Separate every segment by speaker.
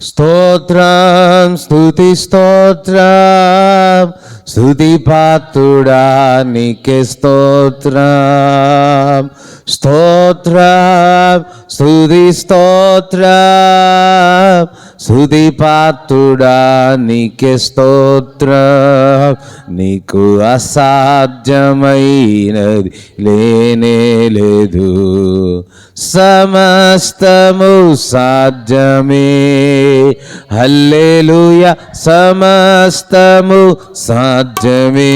Speaker 1: స్తోత్రం స్తుతి స్తోత్రం స్తుతి పాత్రుడా నీకే స్తోత్రం. స్తోత్రం స్తుతి స్తోత్రం స్తుతి పాత్రుడా నీకే స్తోత్రం. నీకు అసాధ్యమైనది లేనే లేదు, సమస్తము సాధ్యమే. హల్లెలూయా, సమస్తము సాధ్యమే.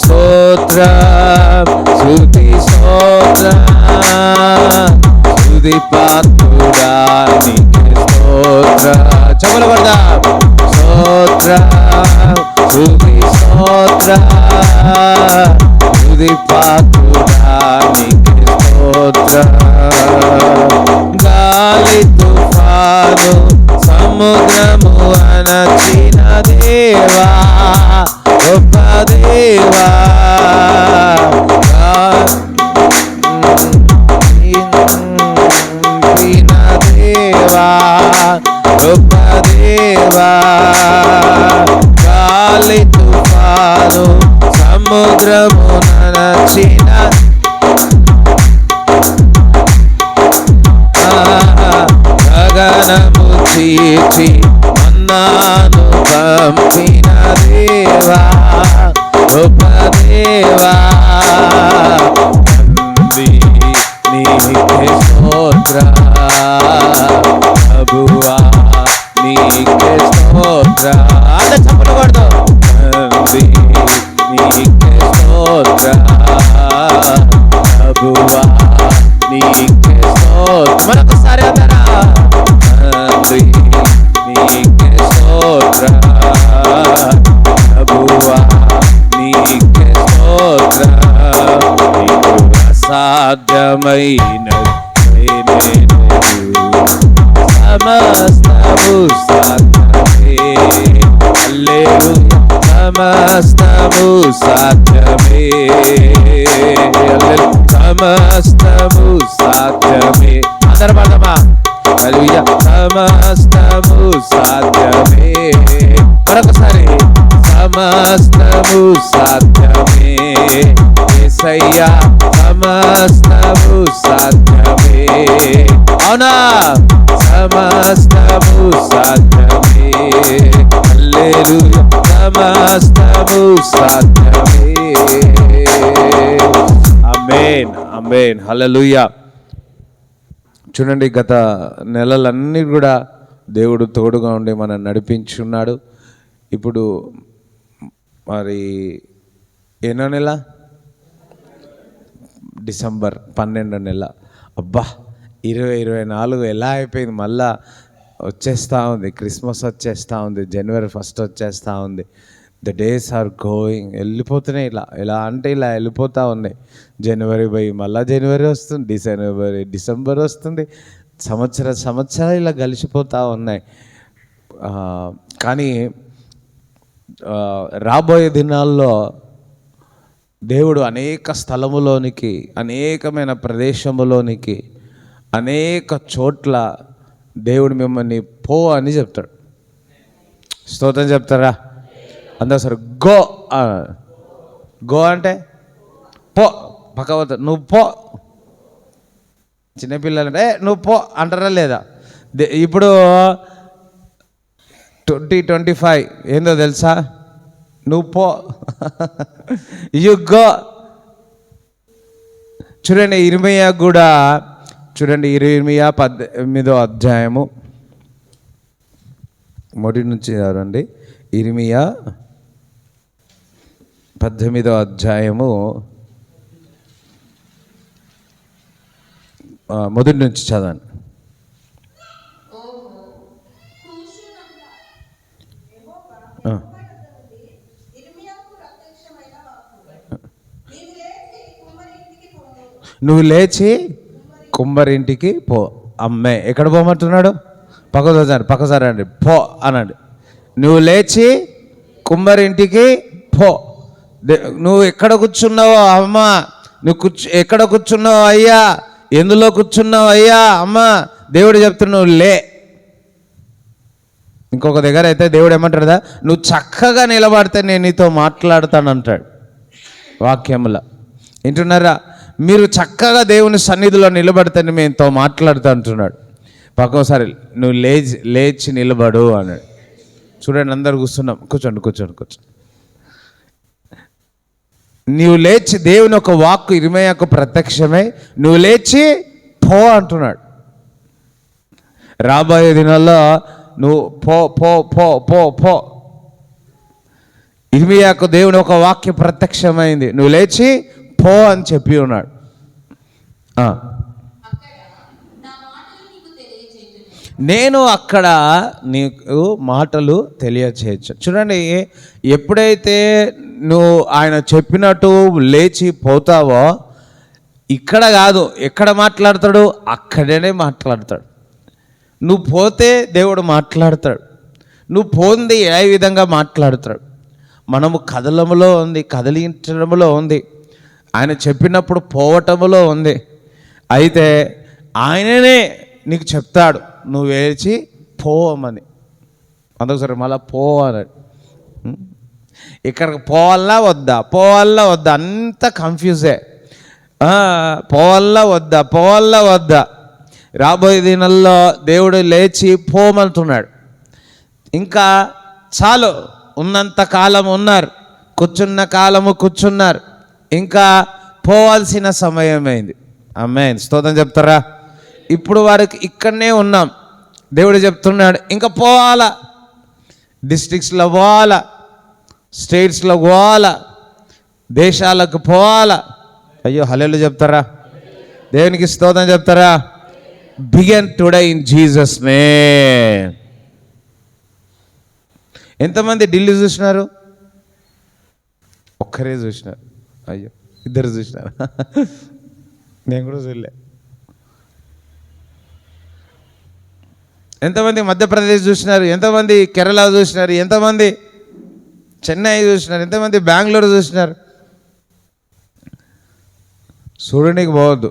Speaker 1: స్తోత్రం స్తుతి స్తోత్రం స్తుతి పాత్రుడా నీకే స్తోత్రం. చెప్పలు పడదాం. స్తోత్రం స్తుతి స్తోత్రం స్తుతి పాత్రుడా నీకే స్తోత్రం. గాలి తుఫాను సముద్రము అణచిన దేవా, గొప్ప దేవా. దేవా గొప్ప దేవా. గాలి తుఫాను సముద్రము నడచిన గగనము చీచి మన్నాను పంపిన దేవా, గొప్ప దేవా. నీకే స్తోత్రం ప్రభువా, నీకే స్తోత్రం. అంత చప్పట్లు కొడదు. నీకే స్తోత్రం ప్రభువా, నీకే స్తోత్రం. మరొకసారి అందరా. నీకే స్తోత్రం ప్రభువా, నీకే స్తోత్రం. నీకు అసాధ్యమైనది సమస్తము సాధ్యమే. హల్లెలూయా, సమస్తము సాధ్యమే. సమస్తము సాధ్యమే. అందరం పడదామా? హల్లెలూయా, సమస్తము సాధ్యమే. మరొకసారి. సమస్తము సాధ్యమే యేసయ్యా, సమస్తము సాధ్యమే. అవునా? సమస్తము సాధ్యమే. హల్లెలూయా, సమస్తము సాధ్యమే. ఆమేన్ ఆమేన్ హల్లెలూయా. చూడండి, గత నెలలన్నీ కూడా దేవుడు తోడుగా ఉండి మనం నడిపించున్నాడు. ఇప్పుడు మరి ఎన్నో నెల? డిసెంబర్ 12వ నెల. అబ్బా, 2024 ఎలా అయిపోయింది. మళ్ళా వచ్చేస్తూ ఉంది, క్రిస్మస్ వచ్చేస్తూ ఉంది, January 1 వచ్చేస్తూ ఉంది. ద డేస్ ఆర్ గోయింగ్, వెళ్ళిపోతున్నాయి. ఇలా అంటే ఇలా వెళ్ళిపోతూ ఉన్నాయి. జనవరి పోయి మళ్ళీ జనవరి వస్తుంది, డిసెంబర్ వస్తుంది, సంవత్సరాలు ఇలా గలిసిపోతూ ఉన్నాయి. కానీ రాబోయే దినాల్లో దేవుడు అనేక స్థలములోనికి, అనేకమైన ప్రదేశములోనికి, అనేక చోట్ల దేవుడు మిమ్మల్ని పో అని చెప్తాడు. స్తోత్రం చెప్తారా? అందరూ సరే గో. గో అంటే పో, పక్కవత నువ్వు పో. చిన్నపిల్లలు అంటే నువ్వు పో అంటారా లేదా? ఇప్పుడు 2025 ఏందో తెలుసా? నువ్వు పో, యు గో. చూడండి, ఇర్మియా కూడా చూడండి. ఇర్మియా 18వ అధ్యాయము మొదటి నుంచి చదవండి. ఇర్మియా 18వ అధ్యాయము మొదటి నుంచి చదవండి. నువ్వు లేచి కుమ్మరింటికి పో. అమ్మే ఎక్కడ పోమంటున్నాడు? పక్కసారి అండి, పో అనండి. నువ్వు లేచి కుమ్మరింటికి పో. నువ్వు ఎక్కడ కూర్చున్నావో అమ్మ, నువ్వు ఎక్కడ కూర్చున్నావు అయ్యా, ఎందులో కూర్చున్నావు అయ్యా అమ్మ, దేవుడు చెప్తున్నా నువ్వు లే. ఇంకొక దగ్గర అయితే దేవుడు ఏమంటాడు, నువ్వు చక్కగా నిలబడితే నేను నీతో మాట్లాడతాను అంటాడు వాక్యములో. వింటున్నారా? మీరు చక్కగా దేవుని సన్నిధిలో నిలబడితే మేముతో మాట్లాడుతా అంటున్నాడు. పక్కోసారి నువ్వు లేచి నిలబడు అన్నాడు. చూడండి, అందరు కూర్చున్నాం. కూర్చోండి. నువ్వు లేచి, దేవుని ఒక వాక్కు ఇర్మీయాకు ప్రత్యక్షమై నువ్వు లేచి పో అంటున్నాడు. రాబోయే దినాల్లో నువ్వు పో పో పో పో పో. ఇర్మీయాకు దేవుని ఒక వాక్యం ప్రత్యక్షమైంది, నువ్వు లేచి పో అని చెప్పి ఉన్నాడు. నేను అక్కడ నీకు మాటలు తెలియచేయచ్చు. చూడండి, ఎప్పుడైతే నువ్వు ఆయన చెప్పినట్టు లేచి పోతావో, ఇక్కడ కాదు, ఎక్కడ మాట్లాడతాడు అక్కడనే మాట్లాడతాడు. నువ్వు పోతే దేవుడు మాట్లాడతాడు, నువ్వు పోంది ఏ విధంగా మాట్లాడతాడు. మనము కదలములో ఉంది, కదిలించడంలో ఉంది, ఆయన చెప్పినప్పుడు పోవటములో ఉంది. అయితే ఆయననే నీకు చెప్తాడు నువ్వు వేచి పోవమని. అందుకోసరి మళ్ళీ పో అన్నాడు. ఇక్కడికి పోవాలా వద్దా అంత కన్ఫ్యూజే. పోవాలా వద్దా. రాబోయే దినాల్లో దేవుడు లేచి పోమంటున్నాడు. ఇంకా చాలు, ఉన్నంత కాలం ఉన్నారు, కూర్చున్న కాలము కూర్చున్నారు, ఇంకా పోవాల్సిన సమయమైంది. ఆమేన్, స్తోత్రం చెప్తారా? ఇప్పుడు వారికి ఇక్కడనే ఉన్నాం. దేవుడు చెప్తున్నాడు ఇంకా పోవాలా, డిస్ట్రిక్ట్స్లో పోవాలా, స్టేట్స్లో పోవాలా, దేశాలకు పోవాలా. అయ్యో హల్లెలూయా చెప్తారా? దేవునికి స్తోత్రం చెప్తారా? Begin today in Jesus name. ఎంతమంది ఢిల్లీ చూసినారు? ఒక్కరే చూసినారు. అయ్యో, ఇద్దరు చూసినారు. నేను కూడా చూడలే. ఎంతమంది మధ్యప్రదేశ్ చూసినారు? ఎంతమంది కేరళ చూసినారు? ఎంతమంది చెన్నై చూసినారు? ఎంతమంది బెంగళూరు చూసినారు? చూడడానికి పోవద్దు.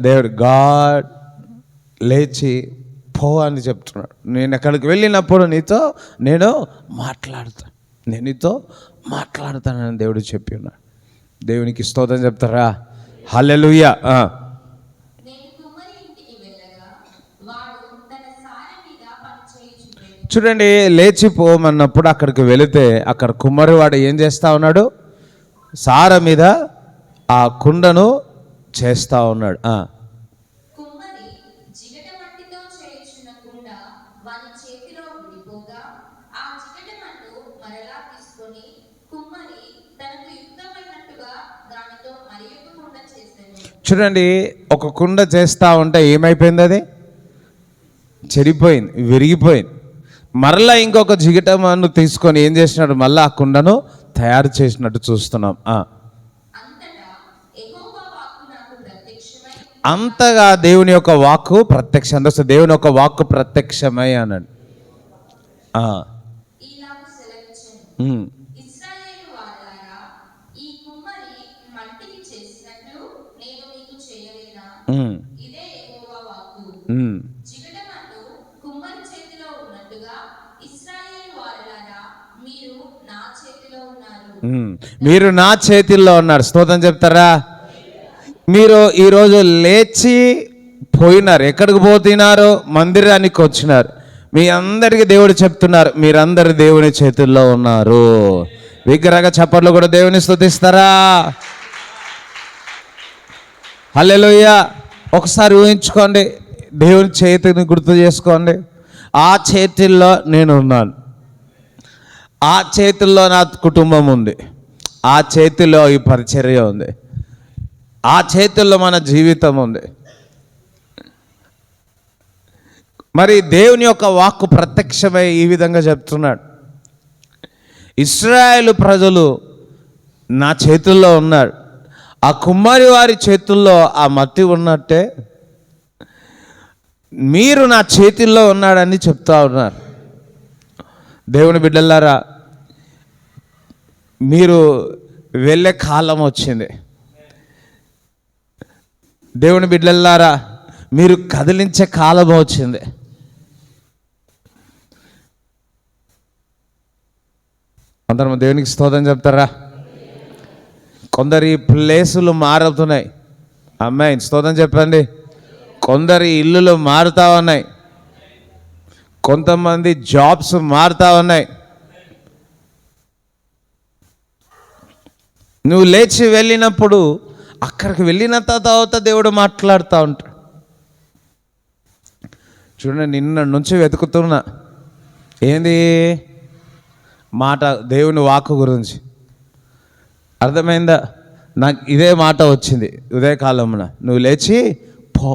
Speaker 1: దేవుడు గాడ్ లేచి పో అని చెప్తున్నాడు. నేను ఎక్కడికి వెళ్ళినప్పుడు నేను నీతో మాట్లాడతానని దేవుడు చెప్పి ఉన్నాడు. దేవునికి స్తోత్రం చెప్తారా? హల్లెలూయా. చూడండి, లేచిపోమన్నప్పుడు అక్కడికి వెళితే అక్కడ కుమ్మరివాడు ఏం చేస్తూ ఉన్నాడు? సార మీద ఆ కుండను చేస్తూ ఉన్నాడు. చూడండి, ఒక కుండ చేస్తూ ఉంటే ఏమైపోయింది? అది చెడిపోయింది, విరిగిపోయింది. మరలా ఇంకొక జిగటమాను తీసుకొని ఏం చేసినాడు? మళ్ళీ ఆ కుండను తయారు చేసినట్టు చూస్తున్నాం. అంతగా దేవుని యొక్క వాక్కు ప్రత్యక్షం. దేవుని యొక్క వాక్కు ప్రత్యక్షమై అన్నాడు. మీరు నా చేతిల్లో ఉన్నారు. స్తోత్రం చెప్తారా? మీరు ఈరోజు లేచి పోయినారు. ఎక్కడికి పోతున్నారు? మందిరానికి వచ్చినారు. మీ అందరికీ దేవుడు చెప్తున్నారు, మీరందరు దేవుని చేతుల్లో ఉన్నారు. విగ్రహ చప్పట్లు కూడా దేవుని స్తుతిస్తారా? హల్లెలూయా. ఒకసారి ఊహించుకోండి, దేవుని చేతిని గుర్తు చేసుకోండి. ఆ చేతుల్లో నేను ఉన్నాను, ఆ చేతుల్లో నా కుటుంబం ఉంది, ఆ చేతిలో ఈ పరిచర్య ఉంది, ఆ చేతుల్లో మన జీవితం ఉంది. మరి దేవుని యొక్క వాక్కు ప్రత్యక్షమై ఈ విధంగా చెప్తున్నాడు, ఇశ్రాయేలు ప్రజలు నా చేతుల్లో ఉన్నారు. ఆ కుమ్మరి వారి చేతుల్లో ఆ మట్టి ఉన్నట్టే మీరు నా చేతుల్లో ఉన్నాడని చెప్తా ఉన్నారు. దేవుని బిడ్డలారా, మీరు వెళ్ళే కాలం వచ్చింది. దేవుని బిడ్డలారా, మీరు కదిలించే కాలం వచ్చింది. అందరం దేవునికి స్తోత్రం చెప్తారా? కొందరి ప్లేసులు మారుతున్నాయి. అమ్మాయి స్తోత్రం చెప్పండి. కొందరి ఇల్లులు మారుతూ ఉన్నాయి. కొంతమంది జాబ్స్ మారుతూ ఉన్నాయి. నువ్వు లేచి వెళ్ళినప్పుడు అక్కడికి వెళ్ళిన తర్వాత దేవుడు మాట్లాడుతూ ఉంటాడు. చూడండి, నిన్న నుంచి వెతుకుతున్నా ఏంది మాట, దేవుని వాక్కు గురించి. అర్థమైందా? నాకు ఇదే మాట వచ్చింది ఉదయకాలమున, నువ్వు లేచి పో.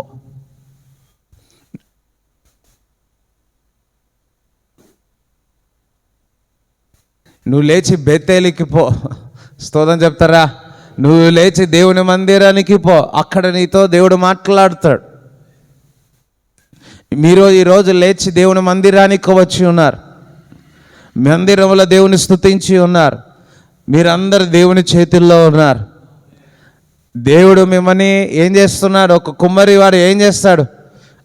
Speaker 1: నువ్వు లేచి బేతేలికి పో. స్తోత్రం చెప్తారా? నువ్వు లేచి దేవుని మందిరానికి పో, అక్కడ నీతో దేవుడు మాట్లాడుతాడు. మీరు ఈరోజు లేచి దేవుని మందిరానికి వచ్చి ఉన్నారు. మందిరంలో దేవుని స్తుతించి ఉన్నారు. మీరందరు దేవుని చేతుల్లో ఉన్నారు. దేవుడు మిమ్మల్ని ఏం చేస్తున్నాడు? ఒక కుమ్మరి వాడు ఏం చేస్తాడు?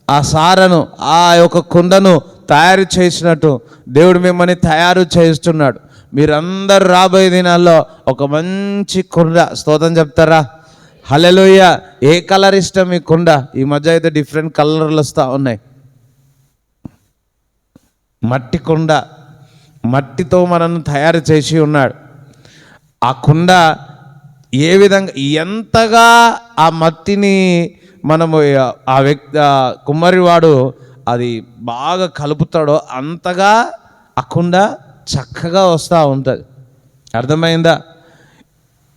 Speaker 1: ఆ సారను, ఆ యొక్క కుండను తయారు చేసినట్టు దేవుడు మిమ్మల్ని తయారు చేస్తున్నాడు. మీరందరూ రాబోయే దినాల్లో ఒక మంచి కుండ, స్తోత్రం చెప్తారా? హల్లెలూయా. ఏ కలర్ ఇష్టం మీ కుండ? ఈ మధ్య అయితే డిఫరెంట్ కలర్లు వస్తూ ఉన్నాయి. మట్టి కుండ, మట్టితో మనల్ని తయారు చేసి ఉన్నాడు. ఆ కుండ ఏ విధంగా, ఎంతగా ఆ మట్టిని మనము ఆ వ్యక్తి కుమ్మరివాడు అది బాగా కలుపుతాడో అంతగా ఆ కుండ చక్కగా వస్తూ ఉంటుంది. అర్థమైందా?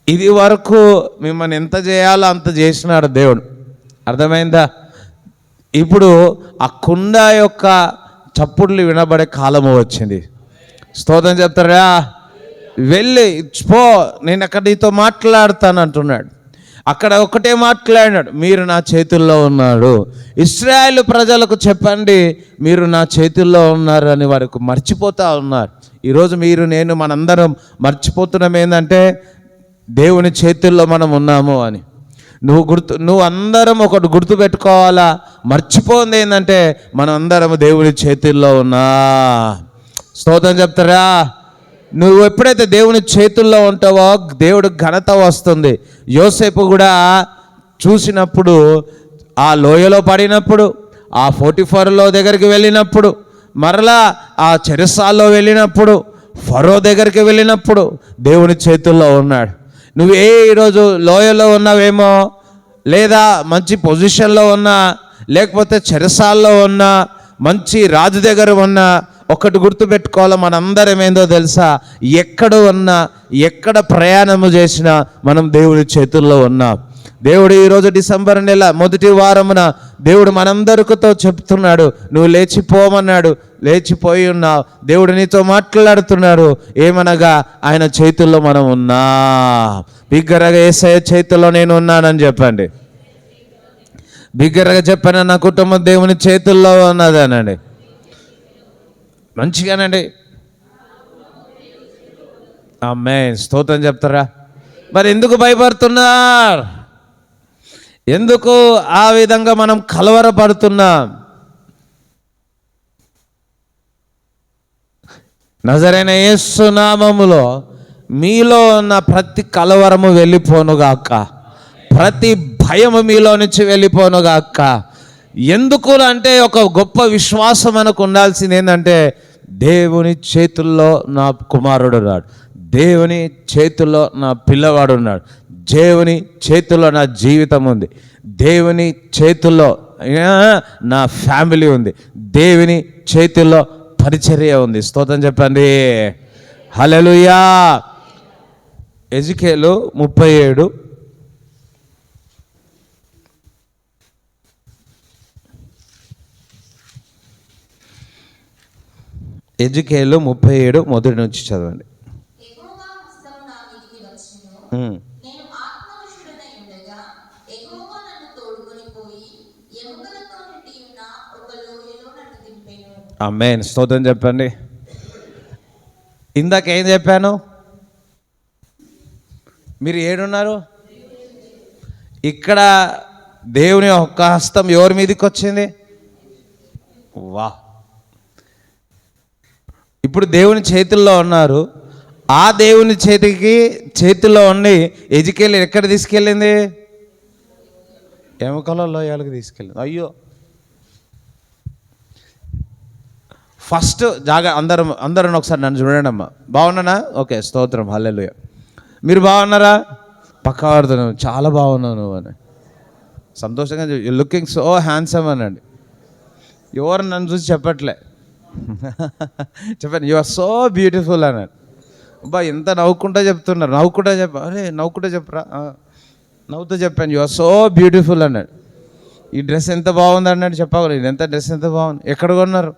Speaker 1: ఇది వరకు మిమ్మల్ని ఎంత చేయాలో అంత చేసినాడు దేవుడు. అర్థమైందా? ఇప్పుడు ఆ కుండ యొక్క చప్పుడులు వినబడే కాలము వచ్చింది. స్తోత్రం చెప్తారా? వెళ్ళి పో, నేను అక్కడ నీతో మాట్లాడతాను అంటున్నాడు. అక్కడ ఒకటే మాట్లాడినాడు, మీరు నా చేతుల్లో ఉన్నాడు. ఇశ్రాయేలు ప్రజలకు చెప్పండి, మీరు నా చేతుల్లో ఉన్నారు అని వారికి మర్చిపోతూ ఉన్నారు. ఈరోజు మీరు, నేను, మనందరం మర్చిపోతున్నాం ఏంటంటే దేవుని చేతుల్లో మనం ఉన్నాము అని. నువ్వు అందరం ఒకటి గుర్తుపెట్టుకోవాలా, మర్చిపోయింది ఏంటంటే మనం అందరం దేవుని చేతుల్లో ఉన్నా. స్తోత్రం చెప్తారా? నువ్వు ఎప్పుడైతే దేవుని చేతుల్లో ఉంటావో దేవుడు ఘనత వస్తుంది. యోసేపు కూడా చూసినప్పుడు, ఆ లోయలో పడినప్పుడు, ఆ 44లో దగ్గరికి వెళ్ళినప్పుడు, మరలా ఆ చెరసాల్లో వెళ్ళినప్పుడు, ఫరో దగ్గరికి వెళ్ళినప్పుడు దేవుని చేతుల్లో ఉన్నాడు. నువ్వు ఈరోజు లోయలో ఉన్నావేమో, లేదా మంచి పొజిషన్లో ఉన్నా, లేకపోతే చెరసాల్లో ఉన్నా, మంచి రాజు దగ్గర ఉన్నా, ఒకటి గుర్తుపెట్టుకోవాలి, మనందరం ఏందో తెలుసా? ఎక్కడ ఉన్నా, ఎక్కడ ప్రయాణము చేసినా మనం దేవుడి చేతుల్లో ఉన్నాం. దేవుడు ఈరోజు డిసెంబర్ నెల మొదటి వారమున దేవుడు మనందరితో చెప్తున్నాడు, నువ్వు లేచిపోమన్నాడు. లేచిపోయి ఉన్నావు. దేవుడు నీతో మాట్లాడుతున్నాడు. ఏమనగా ఆయన చేతుల్లో మనం ఉన్నా. బిగ్గరగా యేసయ్య చేతుల్లో నేను ఉన్నానని చెప్పండి. బిగ్గరగా చెప్పాను, నా కుటుంబం దేవుని చేతుల్లో ఉన్నదనండి. మంచిగానండి. ఆమేన్. స్తోత్రం చెప్తారా? మరి ఎందుకు భయపడుతున్నారు? ఎందుకు ఆ విధంగా మనం కలవరపడుతున్నాం? నజరైన యేసు నామములో మీలో ఉన్న ప్రతి కలవరము వెళ్ళిపోనుగాక, ప్రతి భయము మీలో నుంచి వెళ్ళిపోనుగాక. ఎందుకు అంటే ఒక గొప్ప విశ్వాసం మనకు ఉండాల్సింది ఏంటంటే, దేవుని చేతుల్లో నా కుమారుడు ఉన్నాడు, దేవుని చేతుల్లో నా పిల్లవాడు ఉన్నాడు, దేవుని చేతుల్లో నా జీవితం ఉంది, దేవుని చేతుల్లో నా ఫ్యామిలీ ఉంది, దేవుని చేతుల్లో పరిచర్య ఉంది. స్తోత్రం చెప్పండి. హల్లెలూయా. ఎజికేలు 37 ఎజికేలు 37 మొదటి నుంచి చదవండి. ఆమేన్. స్తోత్రం చెప్పండి. ఇందాక ఏం చెప్పాను? మీరు ఏడున్నారు? ఇక్కడ దేవుని యొక్క హస్తం ఎవరి మీదకి వచ్చింది? వా, ఇప్పుడు దేవుని చేతుల్లో ఉన్నారు. ఆ దేవుని చేతిలో ఉండి ఎజికేల్ ఎక్కడ తీసుకెళ్ళింది? ఎముకల లోయలకు తీసుకెళ్ళింది. అయ్యో, ఫస్ట్ అందరం ఒకసారి నన్ను చూడండి అమ్మా. బాగున్నానా? ఓకే, స్తోత్రం, హల్లెలూయా. మీరు బాగున్నారా? పక్కవారితో చాలా బాగున్నావు నువ్వు అని సంతోషంగా, యు లుకింగ్ సో హ్యాండ్సమ్ అనండి. ఎవరు నన్ను చూసి చెప్పట్లే, చెప్పండి, యు ఆర్ సో బ్యూటిఫుల్ అన్నాడు. అబ్బా, ఎంత నవ్వుకుంటా చెప్తున్నారు. నవ్వుకుంటా చెప్పరా? నవ్వుతూ చెప్పాను, యు ఆర్ సో బ్యూటిఫుల్ అన్నాడు. ఈ డ్రెస్ ఎంత బాగుంది అన్నాడు. చెప్పాలి, డ్రెస్ ఎంత బాగుంది, ఎక్కడ కొన్నారు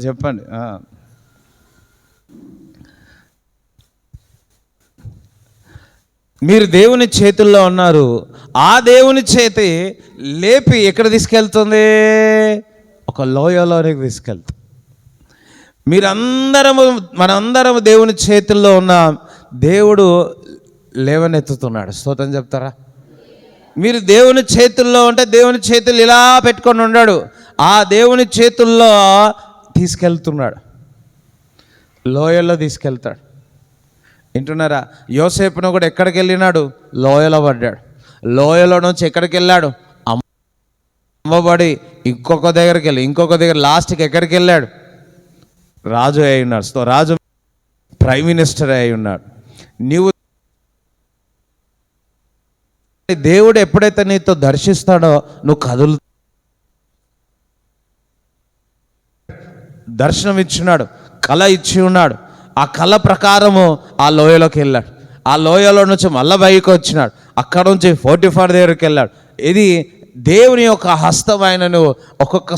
Speaker 1: చెప్పండి. మీరు దేవుని చేతుల్లో ఉన్నారు. ఆ దేవుని చేతి లేపి ఎక్కడ తీసుకెళ్తుంది? ఒక లోయలోనికి తీసుకెళ్తుంది. మనందరము దేవుని చేతుల్లో ఉన్న దేవుడు లేవనెత్తుతున్నాడు. స్తోత్రం చెప్తారా? మీరు దేవుని చేతుల్లో ఉంటే దేవుని చేతులు ఇలా పెట్టుకొని ఉన్నాడు. ఆ దేవుని చేతుల్లో తీసుకెళ్తున్నాడు, లోయల్లో తీసుకెళ్తాడు. వింటున్నారా? యోసేపును కూడా ఎక్కడికి వెళ్ళినాడు? లోయలో పడ్డాడు. లోయలో నుంచి ఎక్కడికి వెళ్ళాడు? అమ్మబడి ఇంకొక దగ్గర లాస్ట్కి ఎక్కడికి వెళ్ళాడు? రాజు అయి ఉన్నాడు. రాజు ప్రైమ్ మినిస్టర్ అయి ఉన్నాడు. నీవు దేవుడు ఎప్పుడైతే నీతో దర్శిస్తాడో నువ్వు దర్శనం ఇచ్చినాడు, కళ ఇచ్చి ఉన్నాడు. ఆ కళ ప్రకారము ఆ లోయలోకి వెళ్ళాడు. ఆ లోయలో నుంచి మళ్ళీ బయటకు వచ్చినాడు. అక్కడ నుంచి 44 దగ్గరికి వెళ్ళాడు. ఇది దేవుని యొక్క హస్తం ఆయనను ఒక్కొక్క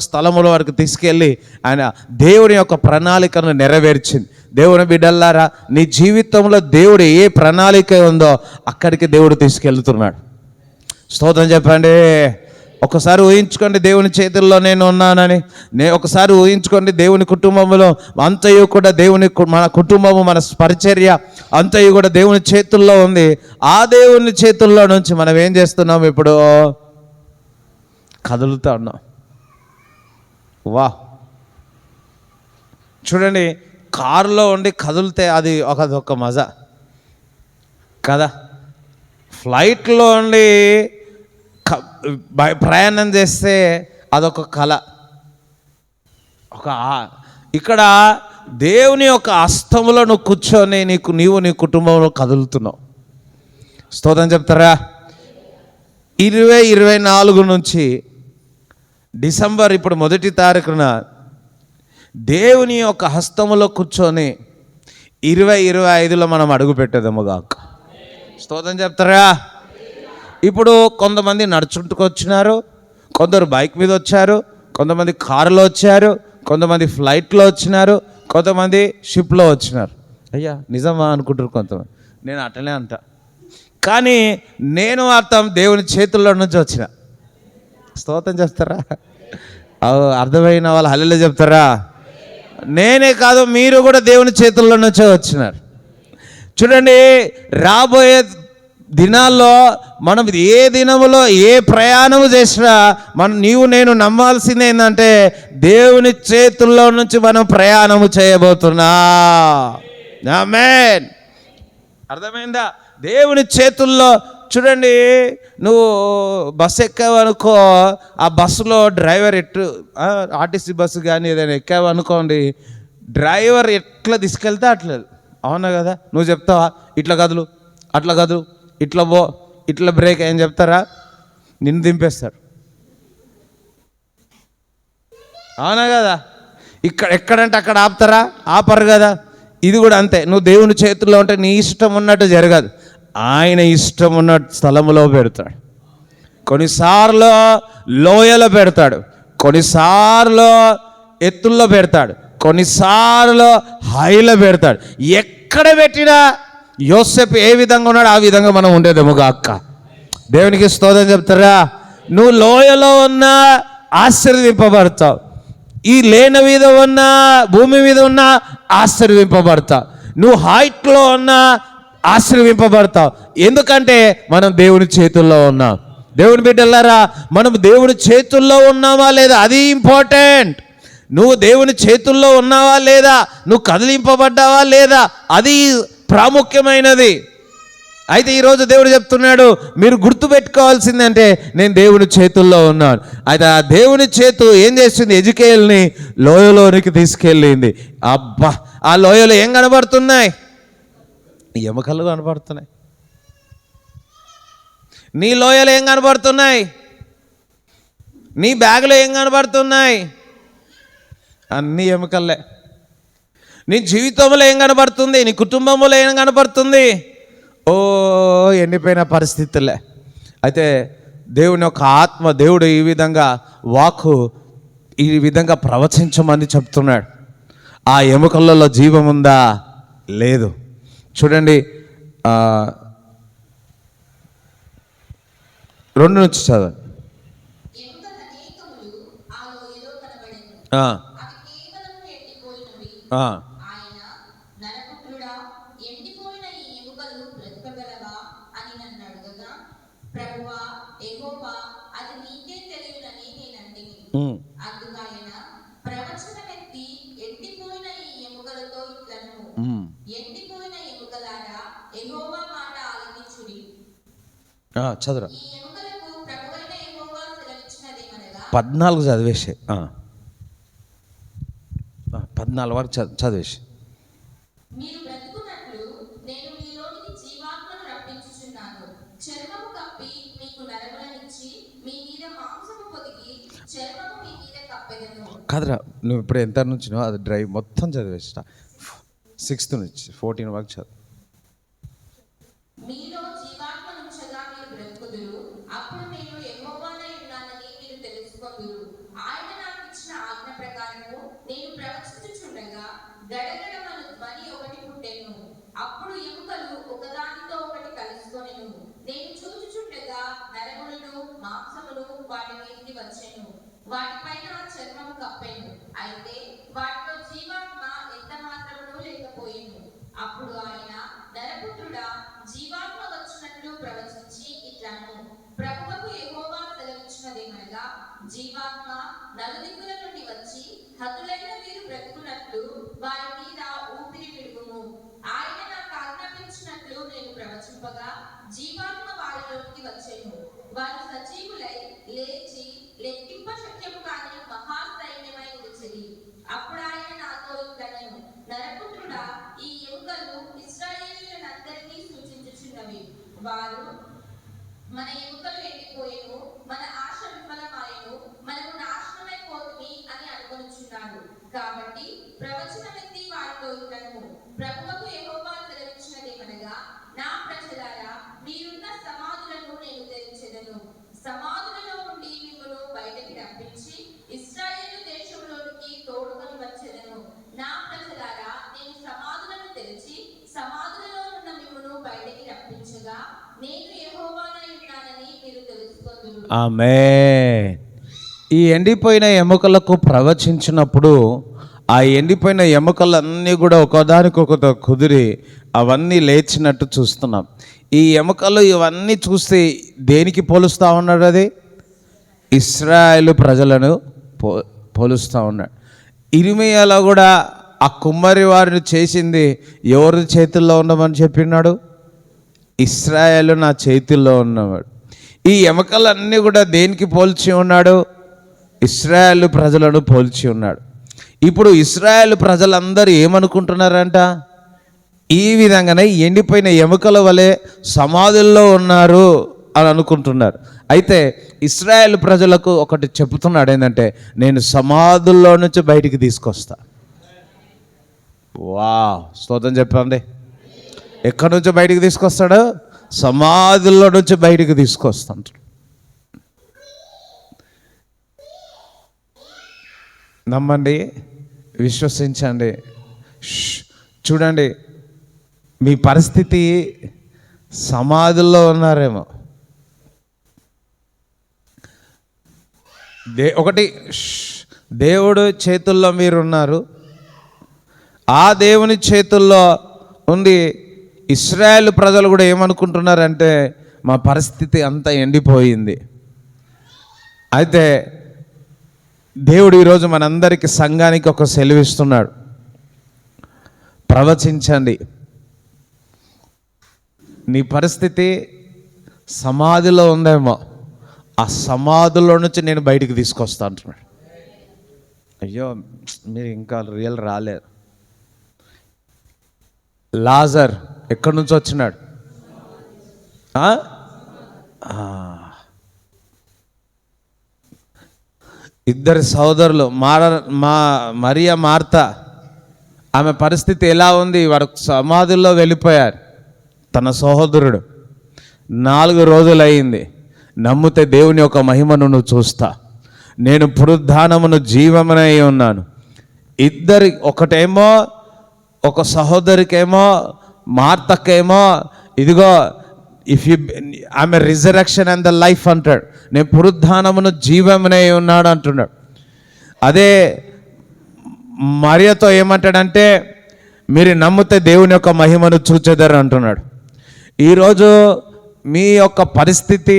Speaker 1: స్థలముల వరకు తీసుకెళ్ళి ఆయన దేవుని యొక్క ప్రణాళికను నెరవేర్చింది. దేవుని బిడ్డలారా, నీ జీవితంలో దేవుడు ఏ ప్రణాళిక ఉందో అక్కడికి దేవుడు తీసుకెళ్తున్నాడు. స్తోత్రం చెప్పండి. ఒకసారి ఊహించుకోండి, దేవుని చేతుల్లో నేను ఉన్నానని. ఒకసారి ఊహించుకోండి, దేవుని కుటుంబంలో అంతయు కూడా మన కుటుంబము, మన పరిచర్య అంతయు కూడా దేవుని చేతుల్లో ఉంది. ఆ దేవుని చేతుల్లో నుంచి మనం ఏం చేస్తున్నాం? ఇప్పుడు కదులుతా ఉన్నాం. వా, చూడండి, కారులో ఉండి కదిలితే అది ఒక మజా కదా. ఫ్లైట్లో ఉండి ప్రయాణం చేస్తే అదొక కళ. ఇక్కడ దేవుని యొక్క హస్తములో నువ్వు కూర్చొని నీవు నీ కుటుంబంలో కదులుతున్నావు. స్తోత్రం చెప్తారా? 2024 నుంచి డిసెంబర్ ఇప్పుడు 1వ తారీఖున దేవుని యొక్క హస్తములో కూర్చొని 2025లో మనం అడుగు పెట్టేదము గాక. స్తోత్రం చెప్తారా? ఇప్పుడు కొంతమంది నడుచుకుంటూ వచ్చినారు, కొందరు బైక్ మీద వచ్చారు, కొంతమంది కారులో వచ్చారు, కొంతమంది ఫ్లైట్లో వచ్చినారు, కొంతమంది షిప్లో వచ్చినారు. అయ్యా నిజమా అనుకుంటారు కొంతమంది. నేను అట్లనే అంట, కానీ నేను అర్థం దేవుని చేతుల్లో నుంచి వచ్చిన. స్తోత్రం చెప్తారా? అర్థమైన వాళ్ళు హల్లెలూయా చెప్తారా? నేనే కాదు, మీరు కూడా దేవుని చేతుల్లో నుంచే వచ్చినారు. చూడండి, రాబోయే దినాల్లో మనం ఏ దినములో ఏ ప్రయాణము చేసినా నీవు నేను నమ్మాల్సింది ఏంటంటే దేవుని చేతుల్లో నుంచి మనం ప్రయాణము చేయబోతున్నా. ఆమేన్. అర్థమైందా? దేవుని చేతుల్లో. చూడండి, నువ్వు బస్సు ఎక్కావనుకో, ఆ బస్సులో డ్రైవర్ ఆర్టీసీ బస్సు కానీ ఏదైనా ఎక్కావనుకోండి, డ్రైవర్ ఎట్లా తీసుకెళ్తే అట్లా. అవునా కదా? నువ్వు చెప్తావా ఇట్లా కదులు, అట్లా కదులు, ఇట్లా పో, ఇట్లా బ్రేక్ ఏం చెప్తారా? నిన్ను దింపేస్తారు. అవునా కదా? ఎక్కడంటే అక్కడ ఆపుతారా? ఆపరు కదా. ఇది కూడా అంతే. నువ్వు దేవుని చేతుల్లో ఉంటే నీ ఇష్టం ఉన్నట్టు జరగదు, ఆయన ఇష్టం ఉన్న స్థలంలో పెడతాడు. కొన్నిసార్లు లోయలో పెడతాడు, కొన్నిసార్లు ఎత్తుల్లో పెడతాడు, కొన్నిసార్లు హైలో పెడతాడు. ఎక్కడ పెట్టినా యోసేపు ఏ విధంగా ఉన్నాడు ఆ విధంగా మనం ఉండేదేమోగా అక్క. దేవునికి స్తోత్రం చెప్తారా? నువ్వు లోయలో ఉన్నా ఆశీర్వదింపబడతావు, ఈ లేన మీద ఉన్నా భూమి మీద ఉన్నా ఆశీర్వదింపబడతావు. నువ్వు హైట్లో ఉన్నా ఆశీర్వింపబడతావు. ఎందుకంటే మనం దేవుని చేతుల్లో ఉన్నాం. దేవుని బిడ్డలారా, మనం దేవుని చేతుల్లో ఉన్నామా లేదా, అది ఇంపార్టెంట్. నువ్వు దేవుని చేతుల్లో ఉన్నావా లేదా, నువ్వు కదిలింపబడ్డావా లేదా, అది ప్రాముఖ్యమైనది. అయితే ఈరోజు దేవుడు చెప్తున్నాడు, మీరు గుర్తుపెట్టుకోవాల్సిందంటే నేను దేవుని చేతుల్లో ఉన్నాను. అయితే ఆ దేవుని చేతు ఏం చేస్తుంది, ఎజికేల్ని లోయలోనికి తీసుకెళ్ళింది. అబ్బా, ఆ లోయలో ఏం కనబడుతున్నాయి, ఎముకలు కనబడుతున్నాయి. నీ లోయలో ఏం కనబడుతున్నాయి, నీ బ్యాగ్లో ఏం కనబడుతున్నాయి, అన్ని ఎముకలే. నీ జీవితంలో ఏం కనబడుతుంది, నీ కుటుంబంలో ఏం కనబడుతుంది, ఓ ఎండిపోయిన పరిస్థితులే. అయితే దేవుని యొక్క ఆత్మ, దేవుడు ఈ విధంగా వాక్కు ఈ విధంగా ప్రవచించమని చెప్తున్నాడు. ఆ ఎముకలలో జీవం ఉందా, లేదు. చూడండి 2 నుంచి చదవండి. చదురా 14 చదివేసి 14 వరకు చదివేసి.
Speaker 2: మీరు బ్రతుకున్నట్లు నేను మీలోనికి జీవాత్మను రప్పించుచున్నాను. చర్మము కప్పి మీకు నరములనిచ్చి మీ మీద మాంసము పొదిగి చర్మము మీ మీద కప్పెదను.
Speaker 1: కదరా, నువ్వు ఇప్పుడు ఎంత నుంచి అది డ్రైవ్ మొత్తం చదివేస్తా. 6 నుంచి 14 వరకు చదువు.
Speaker 2: మీలో జీవాత్మనుంచగా మీరు బ్రతుకుదురు. అప్పుడు నేను యెహోవానై ఉన్నానని మీరు తెలుసుకొందురు. ఆయన నాకు ఇచ్చిన ఆజ్ఞ ప్రకారము నేను ప్రవచించుచుండగా గడగడమను ధ్వని ఒకటి పుట్టెను. అప్పుడు ఎముకలు ఒకదానితో ఒకటి కలుసుకొనెను. నేను చూచుచుండగా నరములను మాంసములు వాటి మీదికి వచ్చెను. వాటిపైన చర్మము కప్పెను. అయితే వాటిలో జీవాత్మ ఎంత మాత్రమును లేకపోయెను. అప్పుడు ఆయన, నరపుత్రుడా, జీవాత్మ వచ్చినట్లు ప్రవచించి ఇట్లను, ప్రభువుకు యెహోవా సెలవిచ్చినదేమనగా, జీవాత్మ నలుదిక్కుల నుండి వచ్చి హతులైన వీరు బ్రతుకున్నట్లు వారి మీద ఊపిరి విడుగుము. ఆయన నాకు ఆజ్ఞాపించినట్లు నేను ప్రవచింపగా జీవాత్మ వారిలోకి వచ్చెను. వారు సజీవులై లేచి లెక్కింప శక్యము కాని మహాసైన్యమై నిలిచిరి. అప్పుడు ఆయన నాతో ఇట్లనెను, నరపుత్రుడా, ఈ ఎముకలు ఇశ్రాయేలీయులందరినీ సూచించుచున్నవి. వారు, మన ఎముకలు ఎండిపోయెను, మన ఆశ విఫలమాయెను, మనము నాశనమైపోతుమి అని అనుకొనుచున్నారు. కాబట్టి ప్రవచనమెత్తి వారితో ఇట్లనెను, ప్రభువుకు యెహోవా సెలవిచ్చినదేమనగా, నా ప్రజలారా, మీరున్న సమాధులను నేను తెరిచెదను. సమాధులలో నుండి మిమ్మును బయటికి రప్పించి ఇశ్రాయేలు దేశంలోనికి తోడుకొని వచ్చెదను. నా ప్రజలారా, నేను సమాధులను తెరిచి సమాధులలో ఉన్న మిమ్మును బయటికి రప్పించగా నేను యెహోవానై ఉన్నానని మీరు తెలుసుకొందురు.
Speaker 1: ఆమేన్. ఈ ఎండిపోయిన ఎముకలకు ప్రవచించినప్పుడు ఆ ఎండిపోయిన ఎముకలన్నీ కూడా ఒకదానికొకటి కుదిరి అవన్నీ లేచినట్టు చూస్తున్నాం. ఈ ఎముకలు ఇవన్నీ చూస్తే దేనికి పోలుస్తూ ఉన్నాడు, అది ఇశ్రాయేలు ప్రజలను పోలుస్తూ ఉన్నాడు. ఇర్మీయాలో కూడా ఆ కుమ్మరి వారిని చేసింది ఎవరి చేతుల్లో ఉండమని చెప్పినాడు, ఇశ్రాయేలు నా చేతుల్లో ఉన్నవాడు. ఈ ఎముకలన్నీ కూడా దేనికి పోల్చి ఉన్నాడు, ఇశ్రాయేలు ప్రజలను పోల్చి ఉన్నాడు. ఇప్పుడు ఇశ్రాయేలు ప్రజలందరూ ఏమనుకుంటున్నారంట, ఈ విధంగానే ఎండిపోయిన ఎముకల వలె సమాధుల్లో ఉన్నారు అని అనుకుంటున్నారు. అయితే ఇశ్రాయేలు ప్రజలకు ఒకటి చెప్తున్నాడు, ఏంటంటే నేను సమాధుల్లో నుంచి బయటికి తీసుకొస్తా. స్తోత్రం చెప్పండి. ఎక్కడి నుంచి బయటికి తీసుకొస్తాడు, సమాధుల్లో నుంచి బయటికి తీసుకొస్తాడు. నమ్మండి, విశ్వసించండి. చూడండి, మీ పరిస్థితి సమాధుల్లో ఉన్నారేమో. ఒకటి, దేవుడు చేతుల్లో మీరున్నారు. ఆ దేవుని చేతుల్లో ఉండి ఇశ్రాయేలు ప్రజలు కూడా ఏమనుకుంటున్నారంటే మా పరిస్థితి అంతా ఎండిపోయింది. అయితే దేవుడు ఈరోజు మనందరికీ సంఘానికి ఒక సెలవిస్తున్నాడు, ప్రవచించండి. నీ పరిస్థితి సమాధిలో ఉందేమో, ఆ సమాధిలో నుంచి నేను బయటికి తీసుకొస్తా అంటున్నాడు. అయ్యో మీరు ఇంకా రియల్ రాలేరు. లాజర్ ఎక్కడి నుంచి వచ్చినాడు? ఇద్దరు సోదరులు మరియా మార్త, ఆమె పరిస్థితి ఎలా ఉంది? వాడు సమాధుల్లో వెళ్ళిపోయారు. తన సహోదరుడు 4 రోజులు అయింది. నమ్మితే దేవుని యొక్క మహిమను నువ్వు చూస్తా, నేను పునరుద్ధానమును జీవమునై ఉన్నాను. ఒకటేమో ఒక సహోదరికేమో మార్తకేమో ఇదిగో ఆమె రిజరెక్షన్ అండ్ ద లైఫ్ అంటాడు, నేను పునరుద్ధానమును జీవమునై ఉన్నాడు అంటున్నాడు. అదే మరియతో ఏమంటాడంటే మీరు నమ్మితే దేవుని యొక్క మహిమను చూచెదరు అంటున్నాడు. ఈరోజు మీ యొక్క పరిస్థితి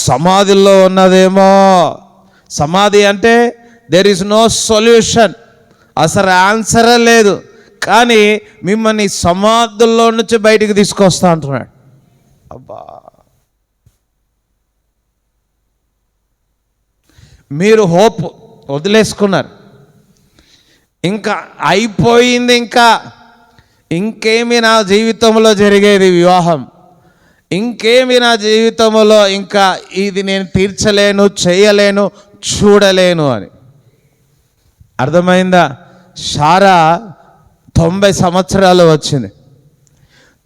Speaker 1: సమాధిలో ఉన్నదేమో. సమాధి అంటే దేర్ ఈజ్ నో సొల్యూషన్, అసలు ఆన్సరే లేదు. కానీ మిమ్మల్ని సమాధుల్లో నుంచి బయటికి తీసుకొస్తా అంటున్నాడు. అబ్బా, మీరు హోప్ వదిలేసుకున్నారు, ఇంకా అయిపోయింది, ఇంకేమి నా జీవితంలో జరిగేది వివాహం, ఇంకేమి నా జీవితంలో ఇంకా ఇది నేను తీర్చలేను, చేయలేను, చూడలేను అని. అర్థమైందా? శారా 90 సంవత్సరాలు వచ్చింది.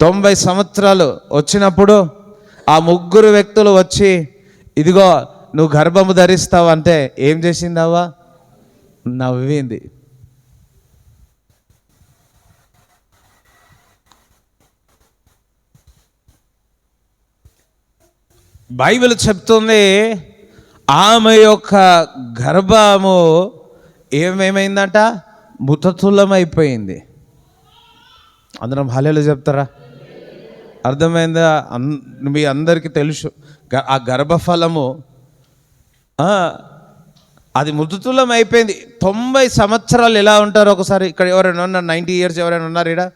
Speaker 1: 90 సంవత్సరాలు వచ్చినప్పుడు ఆ 3 వ్యక్తులు వచ్చి ఇదిగో నువ్వు గర్భము ధరిస్తావు అంటే ఏం చేసిందవ్వా? నవ్వింది. బైబిల్ చెప్తుంది ఆమె యొక్క గర్భము ఏమేమైందంట? ముతతులమైపోయింది. అందరం హల్లెలూయా చెప్తారా? అర్థమైందా? మీ అందరికీ తెలుసు ఆ గర్భఫలము అది మృతుతులం అయిపోయింది. 90 సంవత్సరాలు ఎలా ఉంటారు? ఒకసారి ఇక్కడ ఎవరైనా ఉన్నారు? 90 years ఎవరైనా ఉన్నారు? ఇక్కడ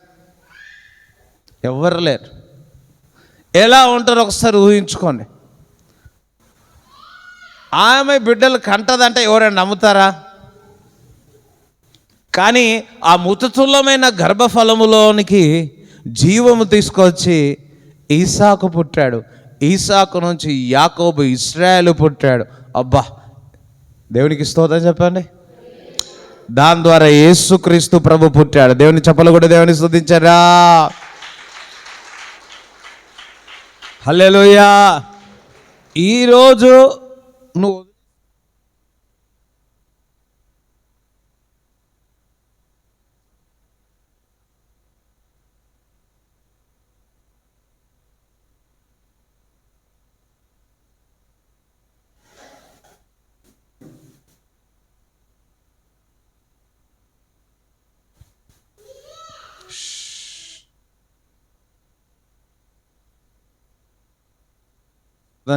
Speaker 1: ఎవరు లేరు. ఎలా ఉంటారు ఒకసారి ఊహించుకోండి. ఆమె బిడ్డలు కంటదంటే ఎవరైనా నమ్ముతారా? కానీ ఆ మృతుతులమైన గర్భఫలములోనికి జీవము తీసుకొచ్చి ఈసాకు పుట్టాడు. ఈసాకు నుంచి యాకోబు, ఇశ్రాయేలు పుట్టాడు. అబ్బా, దేవునికి స్తోత్రం చెప్పండి. దాని ద్వారా యేసుక్రీస్తు ప్రభు పుట్టాడు. దేవుని చెప్పలు కూడా దేవుని స్తుతించారా? హల్లెలూయా. ఈరోజు నువ్వు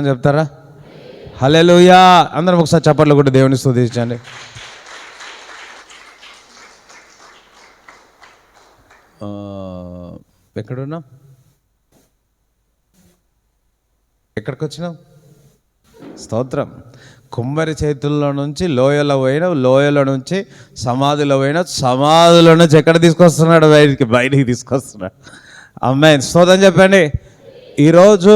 Speaker 1: చెప్తారా? హల్లెలూయా. అందరం ఒకసారి చప్పట్లు కూడా దేవుని స్తుతించండి. ఎక్కడున్నాం? ఎక్కడికి వచ్చినాం? స్తోత్రం. కుమ్మరి చేతుల్లో నుంచి లోయలో పోయిన, లోయలో నుంచి సమాధిలో పోయిన, సమాధిలో నుంచి ఎక్కడ తీసుకొస్తున్నాడు? బయటికి తీసుకొస్తున్నాడు. అమ్మాయి స్తోత్రం చెప్పండి. ఈరోజు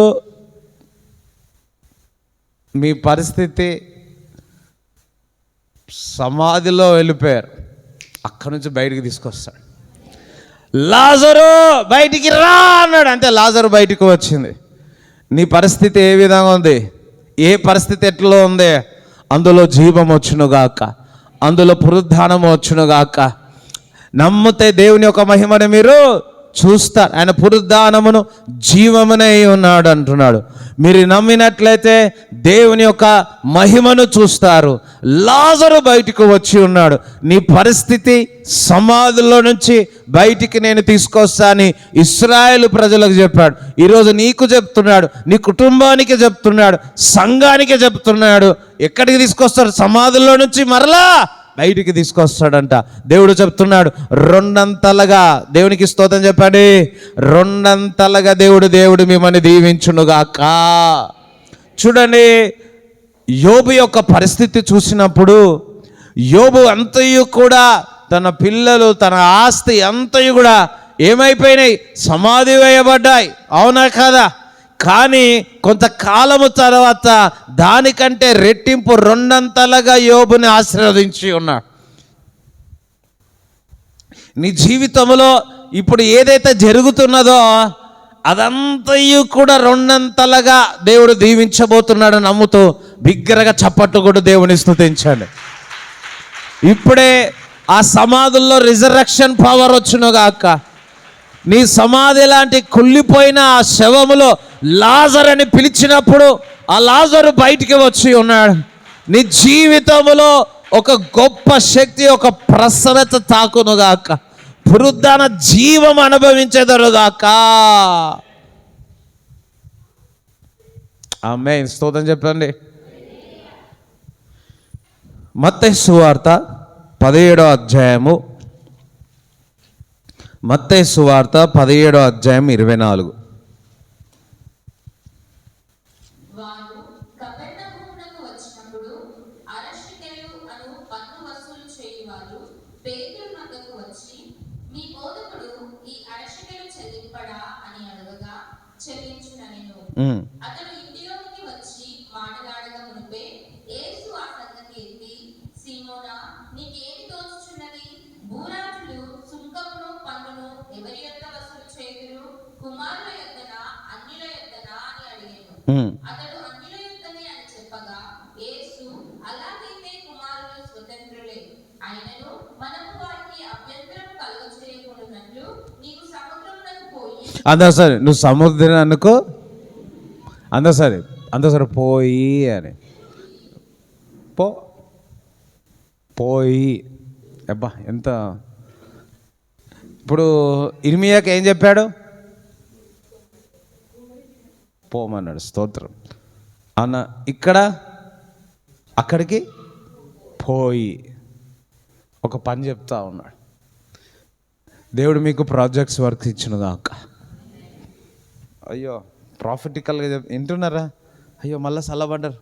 Speaker 1: మీ పరిస్థితి సమాధిలో వెళ్ళిపోయారు, అక్కడి నుంచి బయటికి తీసుకొస్తాడు. లాజరు బయటికి రా అన్నాడు, అంతే లాజరు బయటికి వచ్చింది. నీ పరిస్థితి ఏ విధంగా ఉంది? ఏ పరిస్థితి ఎట్లా ఉంది? అందులో జీవం వచ్చునుగాక, అందులో పునరుద్ధానం వచ్చునుగాక. నమ్మితే దేవుని యొక్క మహిమను మీరు చూస్తారు. ఆయన పునరుద్ధానమును జీవమునై ఉన్నాడు అంటున్నాడు. మీరు నమ్మినట్లయితే దేవుని యొక్క మహిమను చూస్తారు. లాజరు బయటికి వచ్చి ఉన్నాడు. నీ పరిస్థితి సమాధుల్లో నుంచి బయటికి నేను తీసుకొస్తా అని ఇశ్రాయేలు ప్రజలకు చెప్పాడు. ఈరోజు నీకు చెప్తున్నాడు, నీ కుటుంబానికి చెప్తున్నాడు, సంఘానికి చెప్తున్నాడు. ఎక్కడికి తీసుకొస్తాడు? సమాధుల్లో నుంచి మరలా బయటికి తీసుకొస్తాడంట. దేవుడు చెప్తున్నాడు రెండంతలుగా. దేవునికి స్తోత్రం చెప్పండి. రెండంతలుగా దేవుడు మిమ్మల్ని దీవించునుగాక. చూడండి, యోబు యొక్క పరిస్థితి చూసినప్పుడు యోబు అంతయు కూడా తన పిల్లలు, తన ఆస్తి అంతయు కూడా ఏమైపోయినాయి? సమాధి వేయబడ్డాయి. అవునా కాదా? కానీ కొంతకాలము తర్వాత దానికంటే రెట్టింపు రెండంతలుగా యోబుని ఆశీర్వదించి ఉన్నాడు. నీ జీవితంలో ఇప్పుడు ఏదైతే జరుగుతున్నదో అదంతయు కూడా రెండంతలుగా దేవుడు దీవించబోతున్నాడు నమ్ముతూ బిగ్గరగా చప్పట్లు కూడా దేవుని స్తుతించండి. ఇప్పుడే ఆ సమాధుల్లో రిజర్రెక్షన్ పవర్ వచ్చునుగాక. నీ సమాధి లాంటి కుళ్ళిపోయిన ఆ శవములో లాజరు అని పిలిచినప్పుడు ఆ లాజరు బయటికి వచ్చి ఉన్నాడు. నీ జీవితంలో ఒక గొప్ప శక్తి, ఒక ప్రసన్నత తాకునుగాక. పునరుద్ధాన జీవం అనుభవించేదరుగాక. ఆమేన్. స్తోత్రం చెప్పండి. మత్తయి సువార్త 17వ అధ్యాయము, మత్తయి సువార్త 17వ అధ్యాయం 24.
Speaker 2: వారు కపెర్నహూమునకు వచ్చినప్పుడు అరశకెలు అను పన్ను వసూలు చేయువారు పేతురు వద్దకు వచ్చి, మీ బోధకుడు ఈ అరశకెలు చెల్లింపడా అని అడగగా, చెల్లించుననెను. అతడు ఇంటిలోనికి వచ్చి మాటలాడగా మునుపే యేసు ఆ సంగతి ఎత్తి, సీమోనా, నీకేమి తోచుచున్నది? భూరాజులు సుంకమును పన్నును ఎవరి యొద్ద వసూలు చేయుదురు? కుమారుల యొద్దనా అన్యుల యొద్దనా అని అడిగాను. అతడు అన్యుల యొద్దనే అని చెప్పగా, యేసు, అలాగైతే కుమారులు స్వతంత్రులే. అయినను మనము వారికి అభ్యంతరం కలుగజేయకుండానట్లు నీవు సముద్రమునకు పోయి.
Speaker 1: అందరూ సరే, నువ్వు సముద్రం అనుకో. అందరూ సరే పోయి అని పోయి. అబ్బా ఎంత. ఇప్పుడు ఇర్మియాకి ఏం చెప్పాడు? పోమన్నాడు. స్తోత్రం అన్న. ఇక్కడ అక్కడికి పోయి ఒక పని చెప్తా ఉన్నాడు. దేవుడు మీకు ప్రాజెక్ట్స్ వర్క్ ఇచ్చునుగాక. అయ్యో, ప్రాఫిటికల్గా వింటున్నారా? అయ్యో, మళ్ళీ చల్లబడ్డారు.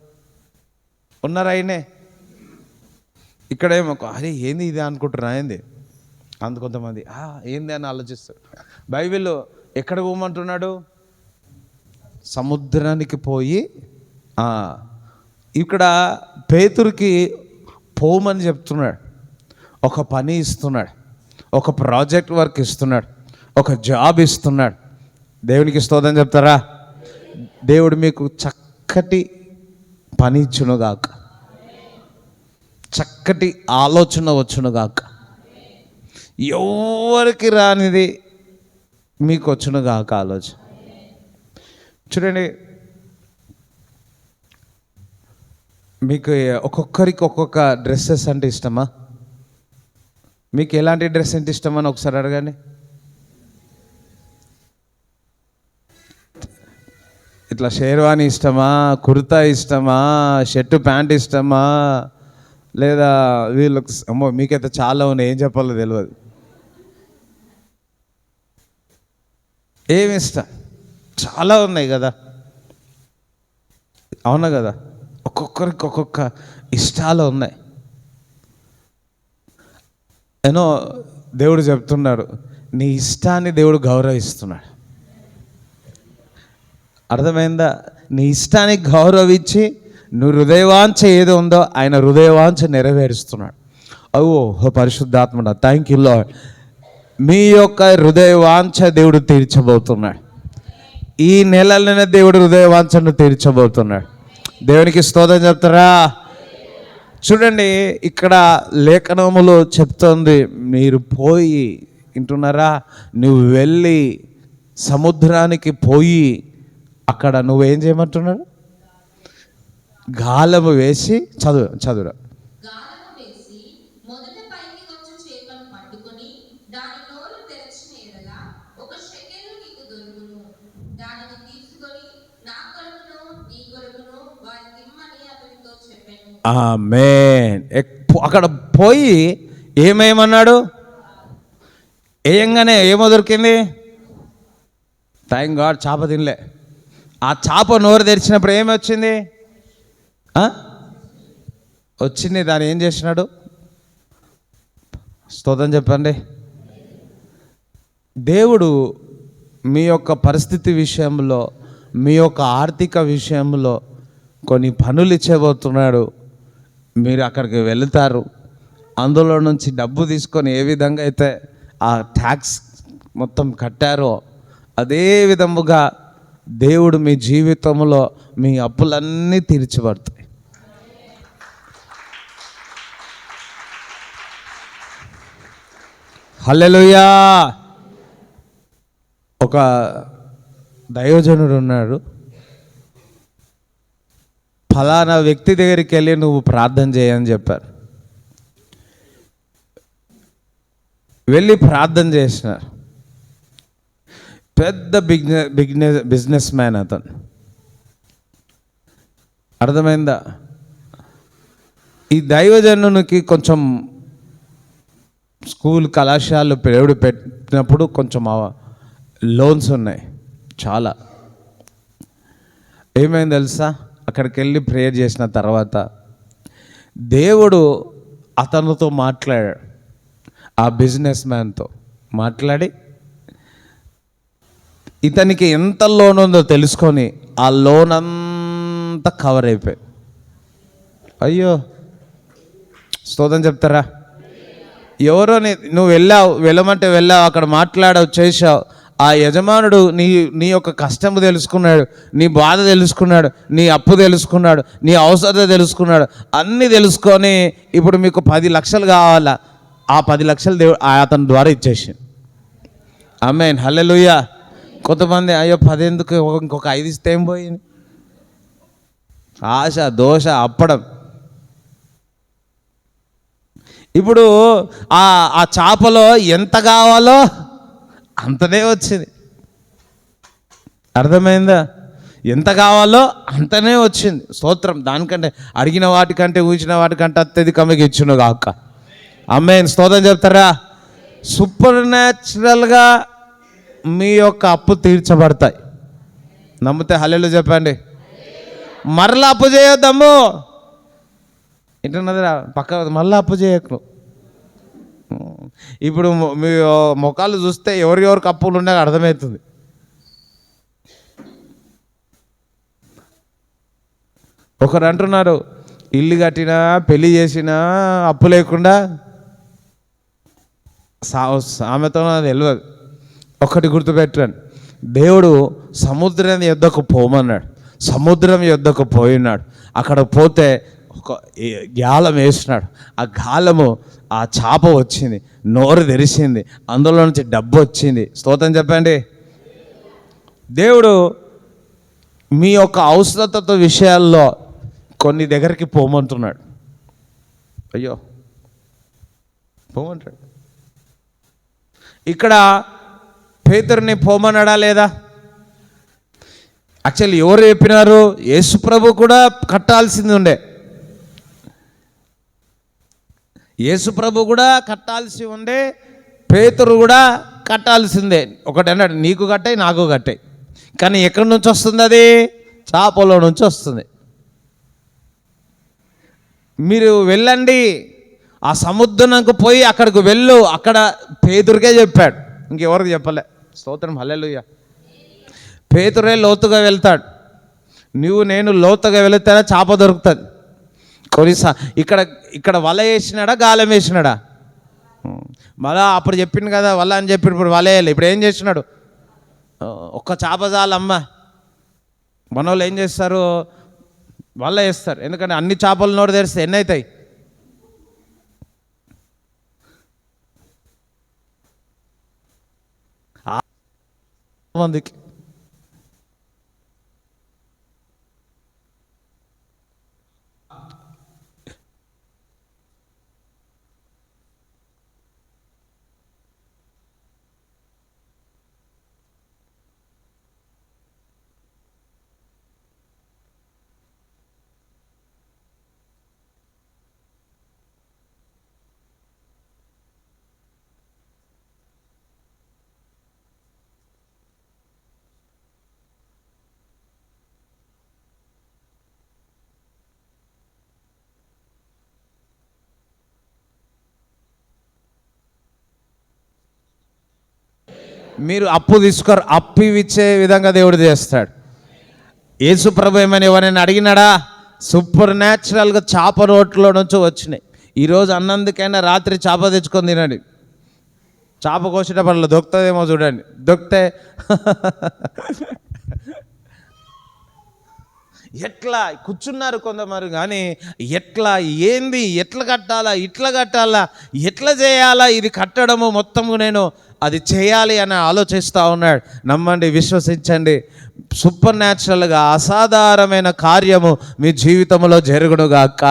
Speaker 1: ఉన్నారా? అయినే ఇక్కడేమో అరే ఏంది ఇది అనుకుంటున్నా. ఏంది కొంతమంది ఏంది అని ఆలోచిస్తారు. బైబిల్లో ఎక్కడ పోమంటున్నాడు? సముద్రానికి పోయి. ఇక్కడ పేతురుకి పోమని చెప్తున్నాడు. ఒక పని ఇస్తున్నాడు, ఒక ప్రాజెక్ట్ వర్క్ ఇస్తున్నాడు, ఒక జాబ్ ఇస్తున్నాడు. దేవునికి స్తోత్రం చెప్తారా? దేవుడు మీకు చక్కటి పని ఇచ్చునుగాక, చక్కటి ఆలోచన వచ్చునుగాక, ఎవరికి రానిది మీకు వచ్చునుగాక ఆలోచన. చూడండి, మీకు ఒక్కొక్కరికి ఒక్కొక్క డ్రెస్సెస్ అంటే ఇష్టమా? మీకు ఎలాంటి డ్రెస్ అంటే ఇష్టమని ఒకసారి అడగండి. ఇట్లా షేర్వాణి ఇష్టమా, కుర్తా ఇష్టమా, షర్టు ప్యాంట్ ఇష్టమా, లేదా వీళ్ళకి అమ్మో మీకైతే చాలా ఉన్నాయి, ఏం చెప్పాలో తెలియదు. ఏమి ఇష్టం? చాలా ఉన్నాయి కదా, అవునా కదా? ఒక్కొక్కరికి ఒక్కొక్క ఇష్టాలు ఉన్నాయి. ఏనో దేవుడు చెప్తున్నాడు, నీ ఇష్టాన్ని దేవుడు గౌరవిస్తున్నాడు. అర్థమైందా? నీ ఇష్టానికి గౌరవించి నువ్వు హృదయవాంఛ ఏదో ఉందో ఆయన హృదయవాంఛ నెరవేరుస్తున్నాడు. ఓ పరిశుద్ధాత్మ, థ్యాంక్ యూ లార్డ్. మీ యొక్క హృదయవాంఛ దేవుడు తీర్చబోతున్నాడు. ఈ నెలలోనే దేవుడు హృదయవాంఛను తీర్చబోతున్నాడు. దేవునికి స్తోత్రం చెప్తారా? చూడండి, ఇక్కడ లేఖనములో చెప్తుంది, మీరు పోయి వింటున్నారా? నువ్వు వెళ్ళి సముద్రానికి పోయి అక్కడ నువ్వేం చేయమంటున్నాడు? గాలము వేసి చదువురా.
Speaker 2: గాలము వేసి మొదట పైకి వచ్చు చేపను పట్టుకొని దాని నోరు తెరచిన ఎడల 1 షెకెలు నీకు దొరుకును. దానిని తీసుకొని నా కొరకును నీ కొరకును వారికి ఇమ్మని అతనితో చెప్పాను.
Speaker 1: ఆమేన్. అక్కడ పోయి ఏమేమన్నాడు? వేయంగానే ఏమో దొరికింది? థ్యాంక్ గాడ్ చేప తినలే. ఆ చేప నోరు తెరిచినప్పుడు ఏమి వచ్చింది? వచ్చింది. దాన్ని ఏం చేసినాడు? స్తోత్రం చెప్పండి. దేవుడు మీ యొక్క పరిస్థితి విషయంలో, మీ యొక్క ఆర్థిక విషయంలో కొన్ని పనులు ఇచ్చేబోతున్నాడు. మీరు అక్కడికి వెళుతారు. అందులో నుంచి డబ్బు తీసుకొని ఏ విధంగా అయితే ఆ ట్యాక్స్ మొత్తం కట్టారో అదే విధముగా దేవుడు మీ జీవితంలో మీ అప్పులన్నీ తీర్చబడతాయి. హల్లెలూయా. ఒక దైవజనుడు ఉన్నాడు. ఫలానా వ్యక్తి దగ్గరికి వెళ్ళి నువ్వు ప్రార్థన చేయని చెప్పారు. వెళ్ళి ప్రార్థన చేసినారు. పెద్ద బిజినెస్ మ్యాన్ అతను. అర్థమైందా? ఈ దైవజనునికి కొంచెం స్కూల్ కళాశాలలు దేవుడు పెట్టినప్పుడు కొంచెం లోన్స్ ఉన్నాయి చాలా. ఏమైంది తెలుసా? అక్కడికి వెళ్ళి ప్రేయర్ చేసిన తర్వాత దేవుడు అతనితో మాట్లాడాడు. ఆ బిజినెస్ మ్యాన్తో మాట్లాడి ఇతనికి ఎంత లోన్ ఉందో తెలుసుకొని ఆ లోన్ అంతా కవర్ అయిపోయి. అయ్యో, స్తోత్రం చెప్తారా? ఎవరో నువ్వు వెళ్ళమంటే వెళ్ళావు, అక్కడ మాట్లాడావు, చేసావు. ఆ యజమానుడు నీ యొక్క కష్టము తెలుసుకున్నాడు, నీ బాధ తెలుసుకున్నాడు, నీ అప్పు తెలుసుకున్నాడు, నీ అవసరత తెలుసుకున్నాడు. అన్నీ తెలుసుకొని ఇప్పుడు మీకు 10 లక్షలు కావాలా, ఆ 10 లక్షలు దేవుడు అతని ద్వారా ఇచ్చేసి. ఆమేన్. హల్లెలూయా. కొంతమంది అయ్యో 10 ఎందుకు, ఇంకొక 5 ఇస్తే ఏం పోయింది? ఆశ, దోష, అప్పడం. ఇప్పుడు ఆ చేపలో ఎంత కావాలో అంతనే వచ్చింది. అర్థమైందా? ఎంత కావాలో అంతనే వచ్చింది. స్తోత్రం. దానికంటే అడిగిన వాటికంటే ఊచిన వాటికంటే అత్యధికంగా ఇచ్చును గాక. ఆమేన్. స్తోత్రం చెప్తారా? సూపర్ న్యాచురల్గా మీ యొక్క అప్పు తీర్చబడతాయి. నమ్మితే హల్లెలూయా చెప్పండి. మరలా అప్పు చేయొద్దమ్ము. ఏంటన్నది పక్క మళ్ళీ అప్పు చేయకు. ఇప్పుడు మీ ముఖాలు చూస్తే ఎవరికి అప్పులు ఉన్నాయో అర్థమవుతుంది. ఒకరు అంటున్నారు ఇల్లు కట్టినా పెళ్లి చేసినా అప్పు లేకుండా సామెతో తెలియదు. ఒకటి గుర్తుపెట్టండి, దేవుడు సముద్రం యొద్దకు పోమన్నాడు. సముద్రం యొద్దకు పోయినాడు. అక్కడ పోతే ఒక గాలం వేసినాడు. ఆ గాలము ఆ చేప వచ్చింది, నోరు తెరిచింది, అందులో నుంచి డబ్బు వచ్చింది. స్తోత్రం చెప్పండి. దేవుడు మీ యొక్క అవసరత విషయాల్లో కొన్ని దగ్గరికి పోమంటున్నాడు. అయ్యో పోమంటాడు. ఇక్కడ పేతురుని పోమన్నాడా లేదా? యాక్చువల్లీ ఎవరు చెప్పినారు? యేసు ప్రభు కూడా కట్టాల్సింది ఉండే. యేసు ప్రభు కూడా కట్టాల్సి ఉండే, పేతురు కూడా కట్టాల్సిందే. ఒకటి అన్నాడు, నీకు కట్టాయి నాకు కట్టాయి. కానీ ఎక్కడి నుంచి వస్తుంది? అది చేపలో నుంచి వస్తుంది. మీరు వెళ్ళండి, ఆ సముద్రంకు పోయి అక్కడికి వెళ్ళు. అక్కడ పేతురుకే చెప్పాడు, ఇంకెవరికి చెప్పలే. స్తోత్రం. హల్లెలూయా. పేతురే లోతుగా వెళ్తాడు. నేను లోతుగా వెళితేనే చేప దొరుకుతుంది. ఇక్కడ వల వేసినాడా గాలం వేసినాడా? మళ్ళా అప్పుడు చెప్పిండు కదా వల అని చెప్పి ఇప్పుడు వల వేయాలి. ఇప్పుడు ఏం చేసినాడు? ఒక్క చేప చాలమ్మ. మన వాళ్ళు ఏం చేస్తారు? వల వేస్తారు. ఎందుకంటే అన్ని చేపలు నోరు తెరిస్తే ఎన్ని అవుతాయి? మందికి. మీరు అప్పు తీసుకోరు, అప్పు ఇచ్చే విధంగా దేవుడు చేస్తాడు. యేసు ప్రభు ఏమని ఎవరైనా అడిగినాడా? సూపర్ న్యాచురల్గా చేప రోట్లో నుంచి వచ్చినాయి. ఈరోజు అన్నందుకైనా రాత్రి చేప తెచ్చుకొని తినండి. చేప కోసేటప్పుడు దొరుకుతుందేమో చూడండి, దొరికితే ఎట్లా కూర్చున్నారు కొంతమంది, కానీ ఎట్లా ఏంది, ఎట్లా కట్టాలా, ఇట్లా కట్టాలా, ఎట్లా చేయాలా, ఇది కట్టడము మొత్తము నేను అది చేయాలి అని ఆలోచిస్తూ ఉన్నాడు. నమ్మండి, విశ్వసించండి, సూపర్ న్యాచురల్గా అసాధారణమైన కార్యము మీ జీవితంలో జరుగునుగాక.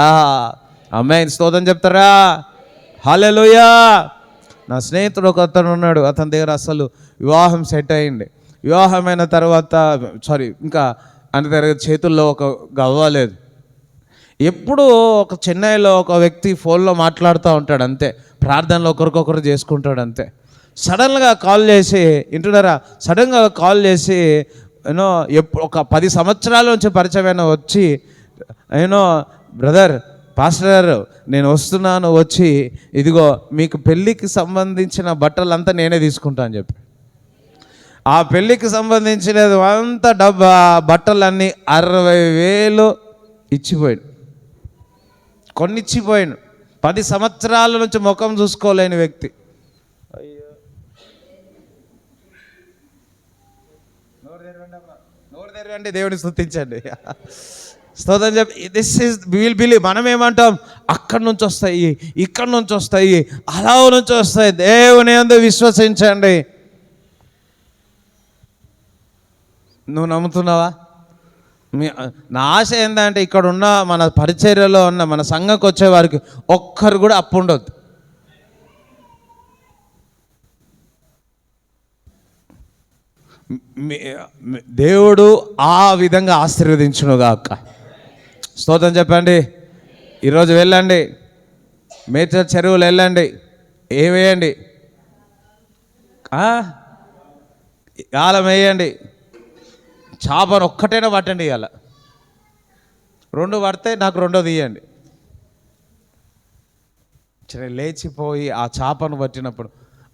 Speaker 1: ఆమేన్. స్తోత్రం చెప్తారా? హల్లెలూయా. నా స్నేహితుడు ఒక అతను ఉన్నాడు, అతని దగ్గర అసలు వివాహం సెట్ అయ్యింది. వివాహమైన తర్వాత ఇంకా ఆయన దగ్గర చేతుల్లో ఒక గవ్వలేదు. ఎప్పుడూ ఒక చెన్నైలో ఒక వ్యక్తి ఫోన్లో మాట్లాడుతూ ఉంటాడు అంతే, ప్రార్థనలో ఒకరికొకరు చేసుకుంటాడు అంతే. సడన్గా కాల్ చేసి, వింటున్నారా, సడన్గా కాల్ చేసి ఒక 10 సంవత్సరాల నుంచి పరిచయమైన వచ్చి, బ్రదర్, పాస్టర్ గారు నేను వస్తున్నాను, వచ్చి ఇదిగో మీకు పెళ్ళికి సంబంధించిన బట్టలంతా నేనే తీసుకుంటా అని చెప్పి, ఆ పెళ్ళికి సంబంధించినది అంతా బట్టలన్నీ 60,000 ఇచ్చిపోయాడు, కొన్నిచ్చిపోయాడు. 10 సంవత్సరాల నుంచి ముఖం చూసుకోలేని వ్యక్తి. నోరు తెరవండి, దేవుని స్తుతించండి. స్తోత్రం చెప్పి దిస్ ఈజ్ విల్ బిలీవ్. మనం ఏమంటాం? అక్కడి నుంచి వస్తాయి, ఇక్కడి నుంచి వస్తాయి, అలా నుంచి వస్తాయి. దేవుని యందు విశ్వసించండి. నువ్వు నమ్ముతున్నావా? నా ఆశ ఏంటంటే ఇక్కడ ఉన్న మన పరిచర్యలో ఉన్న మన సంఘంకి వచ్చే వారికి ఒక్కరు కూడా అప్పు ఉండొద్దు. దేవుడు ఆ విధంగా ఆశీర్వదించునుగాక. స్తోత్రం చెప్పండి. ఈరోజు వెళ్ళండి, మేచర్ చెరువులు వెళ్ళండి, ఏమేయండి, గాలం వేయండి, చేపను ఒక్కటైనా పట్టండి. ఇవాళ 2 పడితే నాకు 2 తీయండి. లేచిపోయి ఆ చేపను పట్టినప్పుడు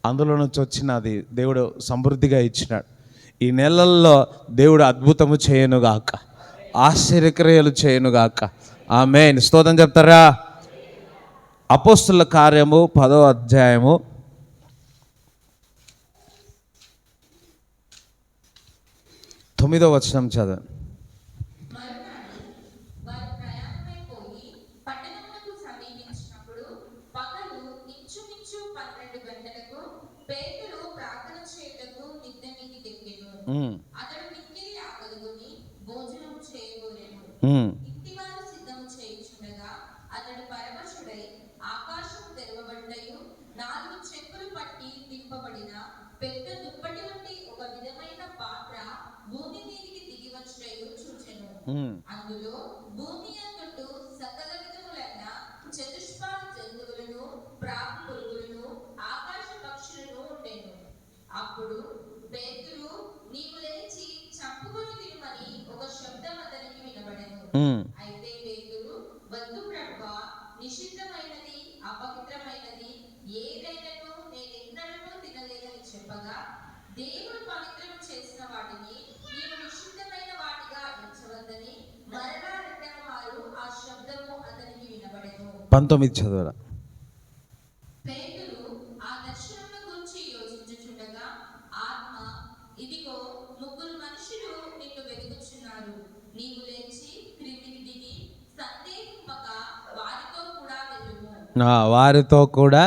Speaker 1: అందులో నుంచి వచ్చినది దేవుడు సమృద్ధిగా ఇచ్చినాడు. ఈ నెలల్లో దేవుడు అద్భుతము చేయనుగాక, ఆశ్చర్యక్రియలు చేయనుగాక. ఆమేన్. స్తోత్రం చెప్తారా? అపోస్తుల కార్యము 10వ అధ్యాయము 9వ వచనం చదవండి.
Speaker 2: అతడు మిక్కిలి ఆకలిగొని భోజనము చేయగోరెను. ఇంటివారు సిద్ధము చేయుచుండగా అతడు పరవశుడై ఆకాశము తెరవబడినయు 4 చెక్కులు పట్టి తిప్పబడిన పెద్ద దుప్పటి వంటి ఒక విధమైన పాత్ర భూమి మీదికి దిగి వచ్చినయు చూచెను. అందులో భూమి అంతటు సకల విధములైన చతుష్పాద జంతువులను, ప్రాకు పురుగులను, ఆకాశ పక్షులను ఉండెను. అప్పుడు పేతురు, నీవు లేచి చంపుకొని తినమని ఒక శబ్దం అతనికి వినబడెను. అయితే పేతురు, వద్దు ప్రభువా, నిషిద్ధమైనది, అపవిత్రమైనది ఏదైనను నేనెన్నడూ తినలేదని చెప్పగా, దేవుడు పవిత్రం చేసిన వాటిని నీవు నిషిద్ధమైన వాటిగా ఎంచవద్దని మరలా 2వ మారు ఆ శబ్దము అతనికి వినబడెను.
Speaker 1: 19 చదవరా.
Speaker 2: పేతురు ఆ దర్శనమును గురించి యోచించుచుండగా ఆత్మ, ఇదిగో 3 మనుషులు నిన్ను వెతుకుచున్నారు. నీవు లేచి క్రిందికి దిగి సందేహింపక వారితో కూడా వెళ్ళుము.
Speaker 1: వారితో కూడా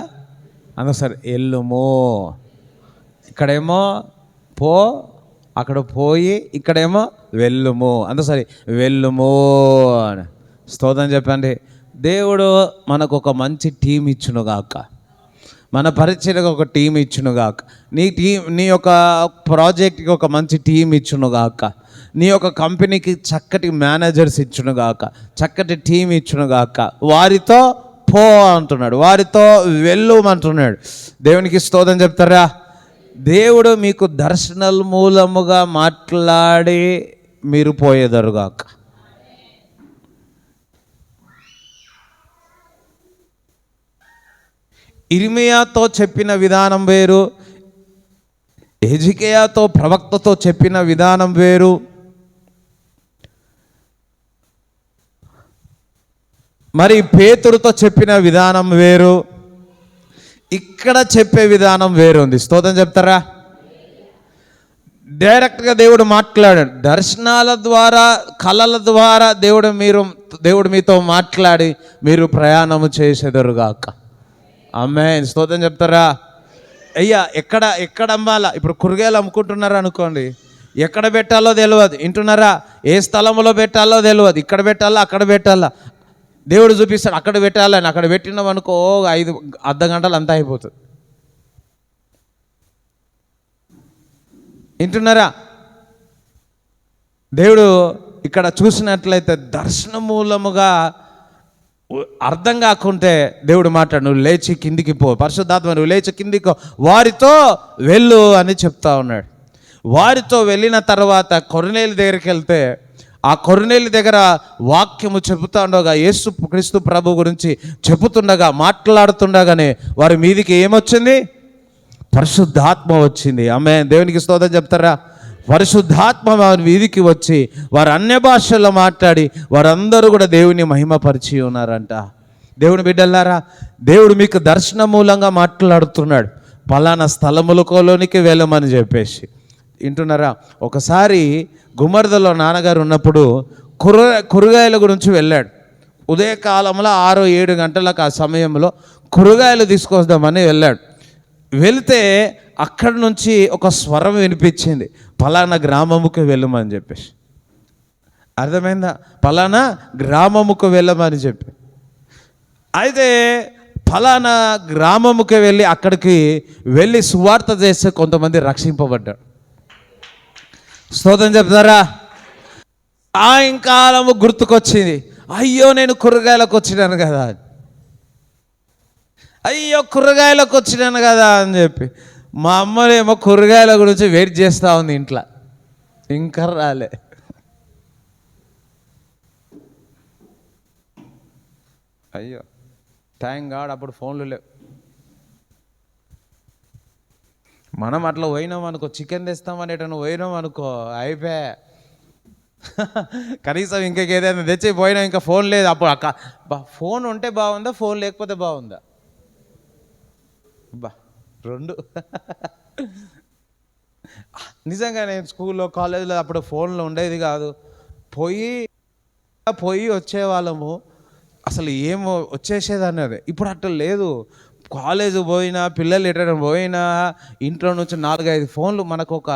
Speaker 1: అనసరి ఎల్లుము. ఇక్కడేమో పో అక్కడ పోయి ఇక్కడేమో వెళ్ళుము అంత సరే వెళ్ళుము అని స్తోత్రం చెప్పండి. దేవుడు మనకు ఒక మంచి టీం ఇచ్చునుగాక, మన పరిచయకు ఒక టీం ఇచ్చునుగాక, నీ యొక్క ప్రాజెక్ట్కి ఒక మంచి టీం ఇచ్చునుగాక, నీ యొక్క కంపెనీకి చక్కటి మేనేజర్స్ ఇచ్చునుగాక, చక్కటి టీం ఇచ్చునుగాక. వారితో పో అంటున్నాడు, వారితో వెళ్ళుమంటున్నాడు. దేవునికి స్తోత్రం చెప్తారా? దేవుడు మీకు దర్శనాల మూలముగా మాట్లాడి మీరు పోయేదరుగాక. ఇర్మియాతో చెప్పిన విధానం వేరు, హెజ్కియాతో ప్రవక్తతో చెప్పిన విధానం వేరు, మరి పేతురుతో చెప్పిన విధానం వేరు, ఇక్కడ చెప్పే విధానం వేరు ఉంది. స్తోత్రం చెప్తారా? డైరెక్ట్గా దేవుడు మాట్లాడాడు. దర్శనాల ద్వారా, కళల ద్వారా దేవుడు మీతో మాట్లాడి మీరు ప్రయాణము చేసేదరుగాక. ఆమేన్. స్తోత్రం చెప్తారా? అయ్యా ఎక్కడ అమ్మాలా? ఇప్పుడు కూరగాయలు అమ్ముకుంటున్నారు అనుకోండి, ఎక్కడ పెట్టాలో తెలియదు, వింటున్నారా? ఏ స్థలంలో పెట్టాలో తెలియదు, ఇక్కడ పెట్టాలా అక్కడ పెట్టాలా, దేవుడు చూపిస్తాడు అక్కడ పెట్టాలని. అక్కడ పెట్టినాం అనుకో, 5 అర్ధ గంటలు అంతా అయిపోతుంది. వింటున్నారా? దేవుడు ఇక్కడ చూసినట్లయితే దర్శన మూలముగా అర్థం కాకుంటే దేవుడు మాట్లాడు, నువ్వు లేచి కిందికి పో, పరిశుద్ధాత్మ నువ్వు లేచి కిందికి వారితో వెళ్ళు అని చెప్తా ఉన్నాడు. వారితో వెళ్ళిన తర్వాత కొర్నేలి దగ్గరికి వెళ్తే, ఆ కొర్నేలి దగ్గర వాక్యము చెబుతా ఉండగా, యేసు క్రీస్తు ప్రభు గురించి చెబుతుండగా, మాట్లాడుతుండగానే వారి మీదికి ఏమొచ్చింది? పరిశుద్ధాత్మ వచ్చింది. ఆమేన్. దేవునికి స్తోత్రం చెప్తారా? పరిశుద్ధాత్మ వారి వీధికి వచ్చి వారు అన్య భాషల్లో మాట్లాడి వారందరూ కూడా దేవుని మహిమపరిచి ఉన్నారంట. దేవుని బిడ్డలారా, దేవుడు మీకు దర్శన మూలంగా మాట్లాడుతున్నాడు, పలానా స్థలములలోనికి వెళ్ళమని చెప్పేసి. వింటున్నారా? ఒకసారి గుమ్మర్దలో నాన్నగారు ఉన్నప్పుడు కూరగాయల గురించి వెళ్ళాడు. ఉదయకాలంలో 6-7 గంటలకు ఆ సమయంలో కూరగాయలు తీసుకొద్దామని వెళ్ళాడు. వెళితే అక్కడి నుంచి ఒక స్వరం వినిపించింది, పలానా గ్రామముకు వెళ్ళమని చెప్పేసి. అర్థమైందా? పలానా గ్రామముకు వెళ్ళమని చెప్పి. అయితే ఫలానా గ్రామముకి వెళ్ళి అక్కడికి వెళ్ళి సువార్త చేస్తే కొంతమంది రక్షింపబడ్డారు. స్తోత్రం చెప్తారా? సాయంకాలము గుర్తుకొచ్చింది, అయ్యో నేను కూరగాయలకు వచ్చినాను కదా, అయ్యో కూరగాయలకు వచ్చినాను కదా అని చెప్పి మా అమ్మనేమో కూరగాయల గురించి వెయిట్ చేస్తూ ఉంది ఇంట్లో, ఇంకా రాలే. అయ్యో థ్యాంక్ గాడ్ అప్పుడు ఫోన్లు లేవు. మనం అట్లా పోయినాం అనుకో, చికెన్ తెస్తామనేటను పోయినాం అనుకో, అయిపోయా. కనీసం ఇంకేదైనా తెచ్చి పోయినా, ఇంకా ఫోన్ లేదు. అప్పుడు ఫోన్ ఉంటే బాగుందా, ఫోన్ లేకపోతే బాగుందా? రెండు. నిజంగా నేను స్కూల్లో కాలేజీలో అప్పుడు ఫోన్లో ఉండేది కాదు. పోయి వచ్చేవాళ్ళము, అసలు ఏమో వచ్చేసేదన్నది. ఇప్పుడు అట్లా లేదు. కాలేజ్ పోయినా, పిల్లలు ఎటైనా పోయినా, ఇంట్లో నుంచి 4-5 ఫోన్లు మనకు ఒక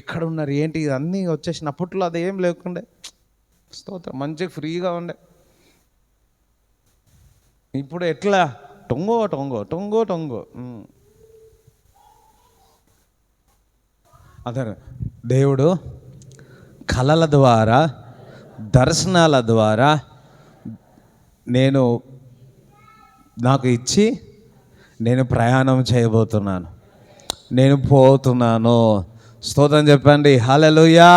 Speaker 1: ఎక్కడున్నారు ఏంటి అన్నీ వచ్చేసిన. అప్పట్లో అది ఏం లేకుండే. స్తోత్రం, మంచిగా ఫ్రీగా ఉండే. ఇప్పుడు ఎట్లా టొంగో టొంగో టొంగో టొంగో. అదే దేవుడు కళల ద్వారా, దర్శనాల ద్వారా నాకు ఇచ్చి నేను ప్రయాణం చేయబోతున్నాను, నేను పోతున్నాను. స్తోత్రం చెప్పండి. హల్లెలూయా.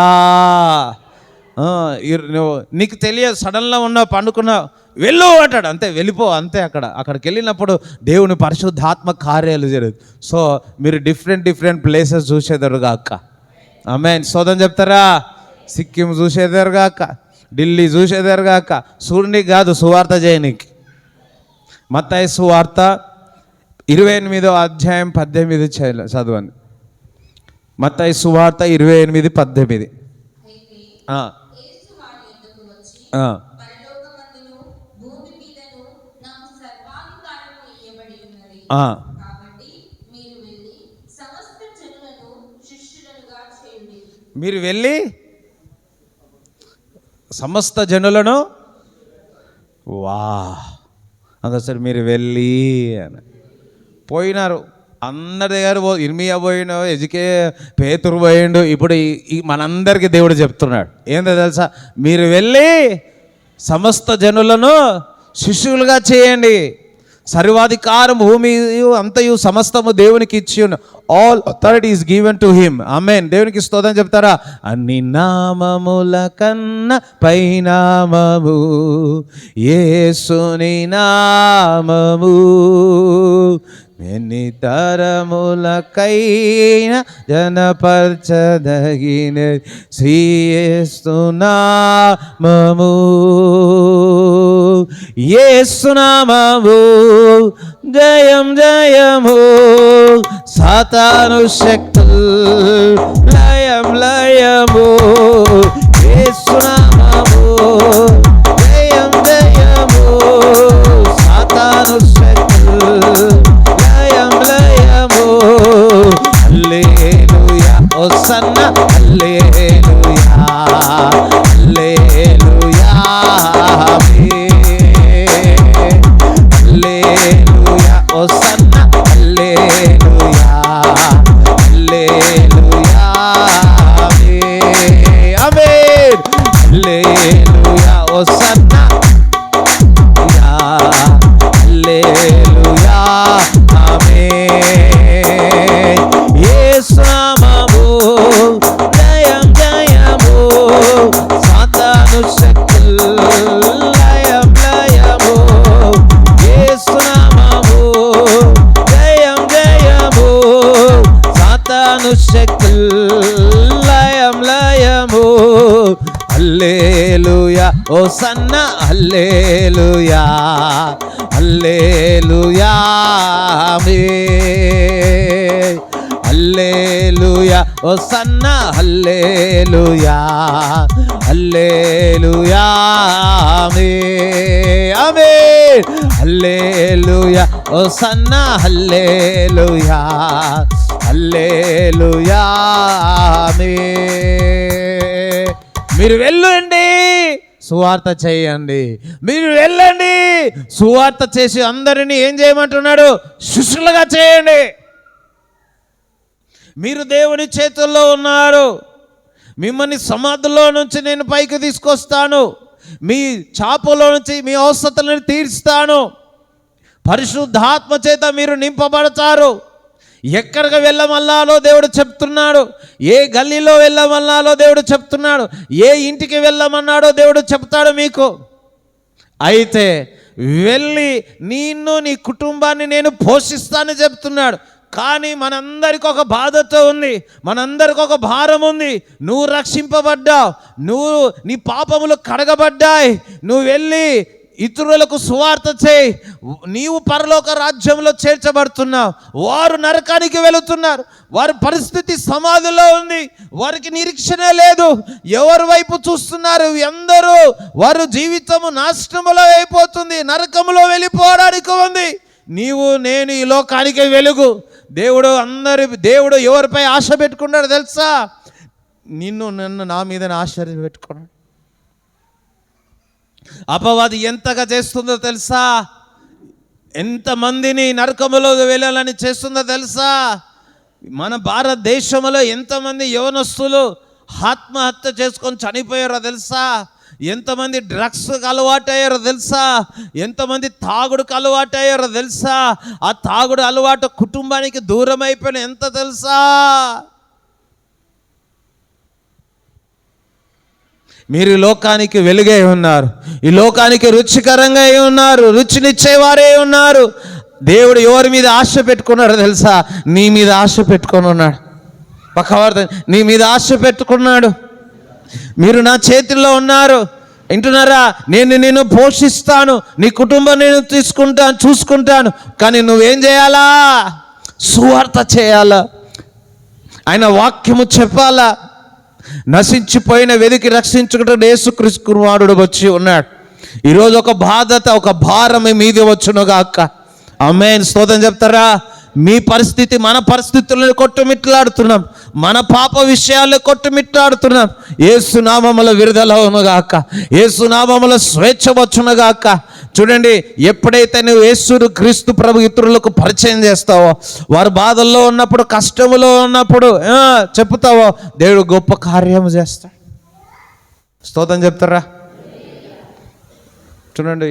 Speaker 1: నీకు తెలియదు, సడన్గా ఉన్నావు, పండుకున్నావు, వెళ్ళు అంటాడు, అంతే వెళ్ళిపో, అంతే. అక్కడికి వెళ్ళినప్పుడు దేవుని పరిశుద్ధాత్మ కార్యాలు జరుగుతుంది. సో మీరు డిఫరెంట్ ప్లేసెస్ చూసేదరుగాక. ఆమేన్. స్తోత్రం చెప్తారా? సిక్కిం చూసేదరుగాక, ఢిల్లీ చూసేదరుగాక. సూర్యునికి కాదు, సువార్త చేయనికి. మత్తయి సువార్త 28వ అధ్యాయం 18 చదవండి. మత్తయి సువార్త 28:18. మీరు వెళ్ళి సమస్త జనులను వా అందుసరి మీరు వెళ్ళి అని పోయినారు. అందరి దగ్గర ఇర్మియా పోయిండు, పేతురు పోయిండు. ఇప్పుడు మనందరికీ దేవుడు చెప్తున్నాడు ఏందో తెలుసా, మీరు వెళ్ళి సమస్త జనులను శిష్యులుగా చేయండి. సర్వాధికారం భూమి అంతయు సమస్తము దేవునికి ఇచ్చి all authority is given to him. ఆమేన్. దేవునికి స్తోత్రం చెప్తారా? అన్ని నామముల కన్నా పైనామము యేసుని నామము, ఎన్ని తరములకైనా జనపరచదగిన శ్రీయేసు నామము. యేసు నామము జయం జయము, సాతాను శక్తులు లయం లయము. యేసు నామము జయం జయము, సాతాను శక్తులు లయం లయము. హల్లెలూయా హోసన్న హల్లెలూయా హల్లెలూయా హల్లెలూయా హోసన్న హల్లెలూయా హల్లెలూయా ఆమేన్ హల్లెలూయా హోసన్న హల్లెలూయా ఆమేన్. యేసు నామము జయం జయము, సాతాను శక్తులు లయం లయము. యేసు నామము జయం జయము, సాతాను శక్తులు లయం లయము. హల్లెలూయా హోసన్న హల్లెలూయా హల్లెలూయా ఆమేన్. హల్లెలూయా హోసన్న హల్లెలూయా హల్లెలూయా ఆమేన్ ఆమేన్. హల్లెలూయా హోసన్న హల్లెలూయా హల్లెలూయా ఆమేన్. మీరు వెళ్ళండి సువార్త చేయండి, మీరు వెళ్ళండి సువార్త చేసి అందరినీ ఏం చేయమంటున్నాడు? శిష్యులుగా చేయండి. మీరు దేవుని చేతుల్లో ఉన్నారు. మిమ్మల్ని సమాధిలో నుంచి నేను పైకి తీసుకొస్తాను, మీ చాపలో నుంచి మీ అవసరతలను తీర్స్తాను, పరిశుద్ధాత్మ చేత మీరు నింపబడతారు. ఎక్కడికి వెళ్ళమన్నాలో దేవుడు చెప్తున్నాడు, ఏ గల్లీలో వెళ్ళమన్నాలో దేవుడు చెప్తున్నాడు, ఏ ఇంటికి వెళ్ళమన్నాడో దేవుడు చెప్తాడు మీకు. అయితే వెళ్ళి నిన్ను నీ కుటుంబాన్ని నేను పోషిస్తానని చెప్తున్నాడు. కానీ మనందరికి ఒక బాధతో ఉంది, మనందరికి ఒక భారం ఉంది. నువ్వు రక్షింపబడ్డావు, నువ్వు నీ పాపములు కడగబడ్డాయి, నువ్వు వెళ్ళి ఇతరులకు సువార్త చేయి, నీవు పరలోక రాజ్యంలో చేర్చబడుతున్నావు. వారు నరకానికి వెళుతున్నారు, వారి పరిస్థితి సమాధిలో ఉంది, వారికి నిరీక్షణ లేదు. ఎవరి వైపు చూస్తున్నారు? అందరూ వారి జీవితము నాశనములో అయిపోతుంది, నరకములో వెళ్ళిపోవడానికి ఉంది. నీవు నేను ఈ లోకానికి వెలుగు. దేవుడు ఎవరిపై ఆశ పెట్టుకున్నాడు తెలుసా? నన్ను నా మీద ఆశ పెట్టుకున్నాడు. అపవాది ఎంతగా చేస్తుందో తెలుసా? ఎంతమందిని నరకములో వెళ్ళాలని చేస్తుందో తెలుసా? మన భారతదేశంలో ఎంతమంది యవనస్తులు ఆత్మహత్య చేసుకొని చనిపోయారో తెలుసా? ఎంతమంది డ్రగ్స్కి అలవాటయ్యారో తెలుసా? ఎంతమంది తాగుడుకు అలవాటయ్యారో తెలుసా? ఆ తాగుడు అలవాటు కుటుంబానికి దూరం అయిపోయిన ఎంత తెలుసా? మీరు ఈ లోకానికి వెలుగై ఉన్నారు, ఈ లోకానికి రుచికరంగా ఉన్నారు, రుచినిచ్చేవారే ఉన్నారు. దేవుడు ఎవరి మీద ఆశ పెట్టుకున్నాడో తెలుసా? నీ మీద ఆశ పెట్టుకొని ఉన్నాడు. పక్కవారితో నీ మీద ఆశ పెట్టుకున్నాడు. మీరు నా చేతుల్లో ఉన్నారు, వింటున్నారా? నేను పోషిస్తాను, నీ కుటుంబం నేను చూసుకుంటాను. కానీ నువ్వేం చేయాలా? సువార్త చేయాలా, ఆయన వాక్యము చెప్పాలా. నశించిపోయిన వెదికి రక్షించుకుంటూ యేసుక్రీస్తు కుమారుడు వచ్చి ఉన్నాడు. ఈరోజు ఒక బాధ్యత, ఒక భారం మీది వచ్చునుగాక. ఆమేన్. స్తోత్రం చెప్తారా? మీ పరిస్థితి మన పరిస్థితులను కొట్టుమిట్లాడుతున్నాం, మన పాప విషయాల్లో కొట్టుమిట్లాడుతున్నాం. యేసు నామములో విడుదల అవునుగాక, యేసు నామములో స్వేచ్ఛ వచ్చునుగాక. చూడండి, ఎప్పుడైతే నువ్వు యేసును క్రీస్తు ప్రభు ఇతరులకు పరిచయం చేస్తావో, వారు బాధల్లో ఉన్నప్పుడు, కష్టములో ఉన్నప్పుడు చెప్తావో, దేవుడు గొప్ప కార్యము చేస్తాడు. స్తోత్రం చెప్తారా? చూడండి,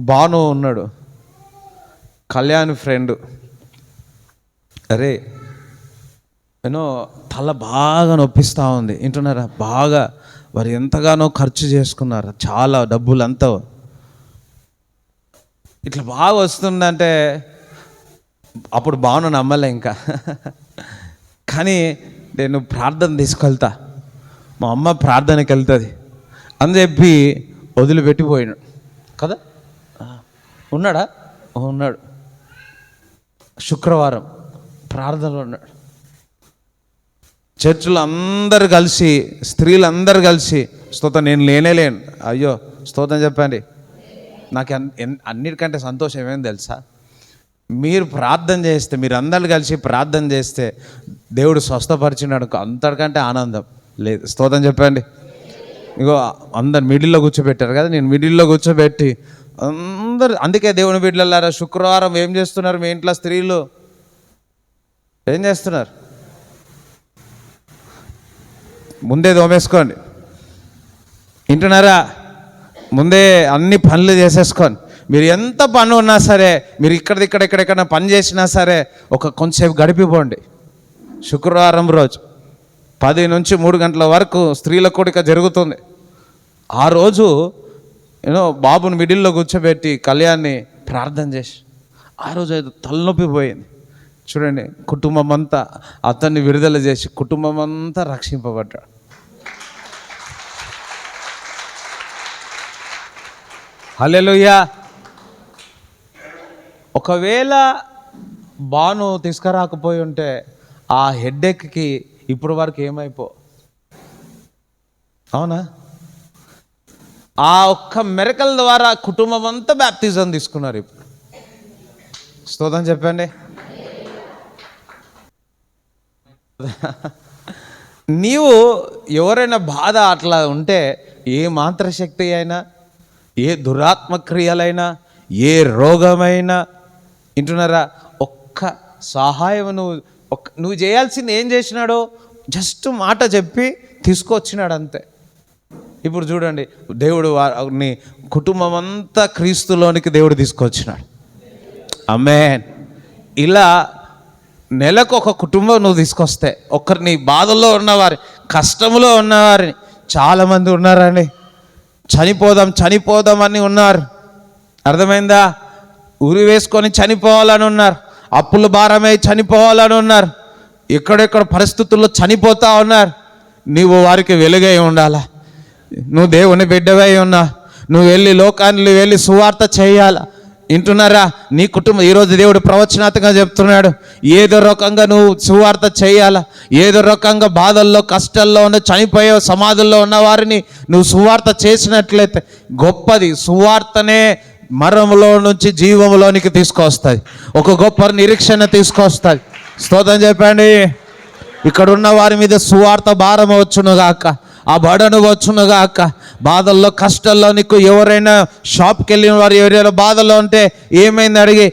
Speaker 1: బాను ఉన్నాడు, కళ్యాణ్ ఫ్రెండ్. అరే తల బాగా నొప్పిస్తూ ఉంది, వింటున్నారా? బాగా వారు ఎంతగానో ఖర్చు చేసుకున్నారు, చాలా డబ్బులు అంతా ఇట్లా బాగా వస్తుందంటే అప్పుడు బాను నమ్మలే ఇంకా. కానీ నేను ప్రార్థన తీసుకెళ్తా, మా అమ్మ ప్రార్థనకి వెళ్తుంది అని చెప్పి వదిలిపెట్టిపోయాడు కదా. ఉన్నాడా? ఉన్నాడు. శుక్రవారం ప్రార్థనలో ఉన్నాడు. చర్చిలో అందరు కలిసి, స్త్రీలు అందరు కలిసి, స్తోత్రం, నేను లేను. అయ్యో స్తోత్రం చెప్పండి. నాకు అన్నిటికంటే సంతోషం ఏమేమి తెలుసా? మీరు ప్రార్థన చేస్తే, మీరు అందరు కలిసి ప్రార్థన చేస్తే దేవుడు స్వస్థపరిచినాడు, అంతటికంటే ఆనందం లేదు. స్తోత్రం చెప్పండి. ఇగో అందరు మిడిల్లో కూర్చోబెట్టారు కదా, నేను మిడిల్లో కూర్చోబెట్టి అందరు, అందుకే దేవుని బిడ్డలారా, శుక్రవారం ఏం చేస్తున్నారు మీ ఇంట్లో స్త్రీలు? ఏం చేస్తున్నారు? ముందే దోమేసుకోండి, వింటున్నారా? ముందే అన్ని పనులు చేసేసుకోండి. మీరు ఎంత పని ఉన్నా సరే, మీరు ఇక్కడెక్కడైనా పని చేసినా సరే, కొంచెంసేపు గడిపిపోండి. శుక్రవారం రోజు 10 నుంచి 3 గంటల వరకు స్త్రీల కూడిక జరుగుతుంది. ఆ రోజు బాబుని మిడిల్లో కూర్చోబెట్టి కళ్యాణ్ని ప్రార్థన చేసి, ఆ రోజు అయితే తలనొప్పి పోయింది. చూడండి, కుటుంబం అంతా అతన్ని విడుదల చేసి కుటుంబం అంతా రక్షింపబడ్డాడు. హల్లెలూయా. ఒకవేళ బాను తీసుకురాకపోయి ఉంటే ఆ హెడ్ఏక్కి ఇప్పుడు వరకు ఏమైపో, అవునా? ఆ ఒక్క మెరకల్ ద్వారా కుటుంబం అంతా బ్యాప్టిజం తీసుకున్నారు. ఇప్పుడు స్తోత్రం చెప్పండి. నీవు ఎవరైనా బాధ అట్లా ఉంటే, ఏ మంత్రశక్తి అయినా, ఏ దురాత్మ క్రియలైనా, ఏ రోగమైనా, వింటున్నారా, ఒక్క సహాయం నువ్వు చేయాల్సింది ఏం చేసినాడో జస్ట్ మాట చెప్పి తీసుకొచ్చినాడు అంతే. ఇప్పుడు చూడండి, దేవుడు వారిని కుటుంబం అంతా క్రీస్తులోనికి దేవుడు తీసుకొచ్చినాడు. ఆమేన్. ఇలా నెలకు ఒక కుటుంబం నువ్వు తీసుకొస్తే, ఒకరిని బాధల్లో ఉన్నవారి, కష్టంలో ఉన్నవారిని, చాలామంది ఉన్నారండి, చనిపోదాం అని ఉన్నారు. అర్థమైందా? ఉరి వేసుకొని చనిపోవాలని ఉన్నారు, అప్పుల భారమై చనిపోవాలని ఉన్నారు, ఎక్కడెక్కడ పరిస్థితుల్లో చనిపోతా ఉన్నారు. నువ్వు వారికి వెలుగై ఉండాలా. నువ్వు దేవుని బిడ్డవై ఉన్నా, నువ్వు లోకాన్ని వెళ్ళి సువార్త చేయాలా. వింటున్నారా? నీ కుటుంబం ఈరోజు దేవుడు ప్రవచనాత్మకంగా చెప్తున్నాడు, ఏదో రకంగా నువ్వు సువార్త చేయాలా. ఏదో రకంగా బాధల్లో, కష్టాల్లో ఉన్న, చనిపోయే సమాధుల్లో ఉన్న వారిని నువ్వు సువార్త చేసినట్లయితే గొప్పది. సువార్తనే మరణంలో నుంచి జీవంలోనికి తీసుకొస్తుంది, ఒక గొప్ప నిరీక్షణ తీసుకొస్తుంది. స్తోత్రం చెప్పండి. ఇక్కడ ఉన్న వారి మీద సువార్త భారం వచ్చునుగాక, ఆ బడను వచ్చునుగాక. బాధల్లో, కష్టాల్లో నీకు ఎవరైనా షాప్కి వెళ్ళిన వారు ఎవరైనా బాధల్లో ఉంటే ఏమైంది అడిగి,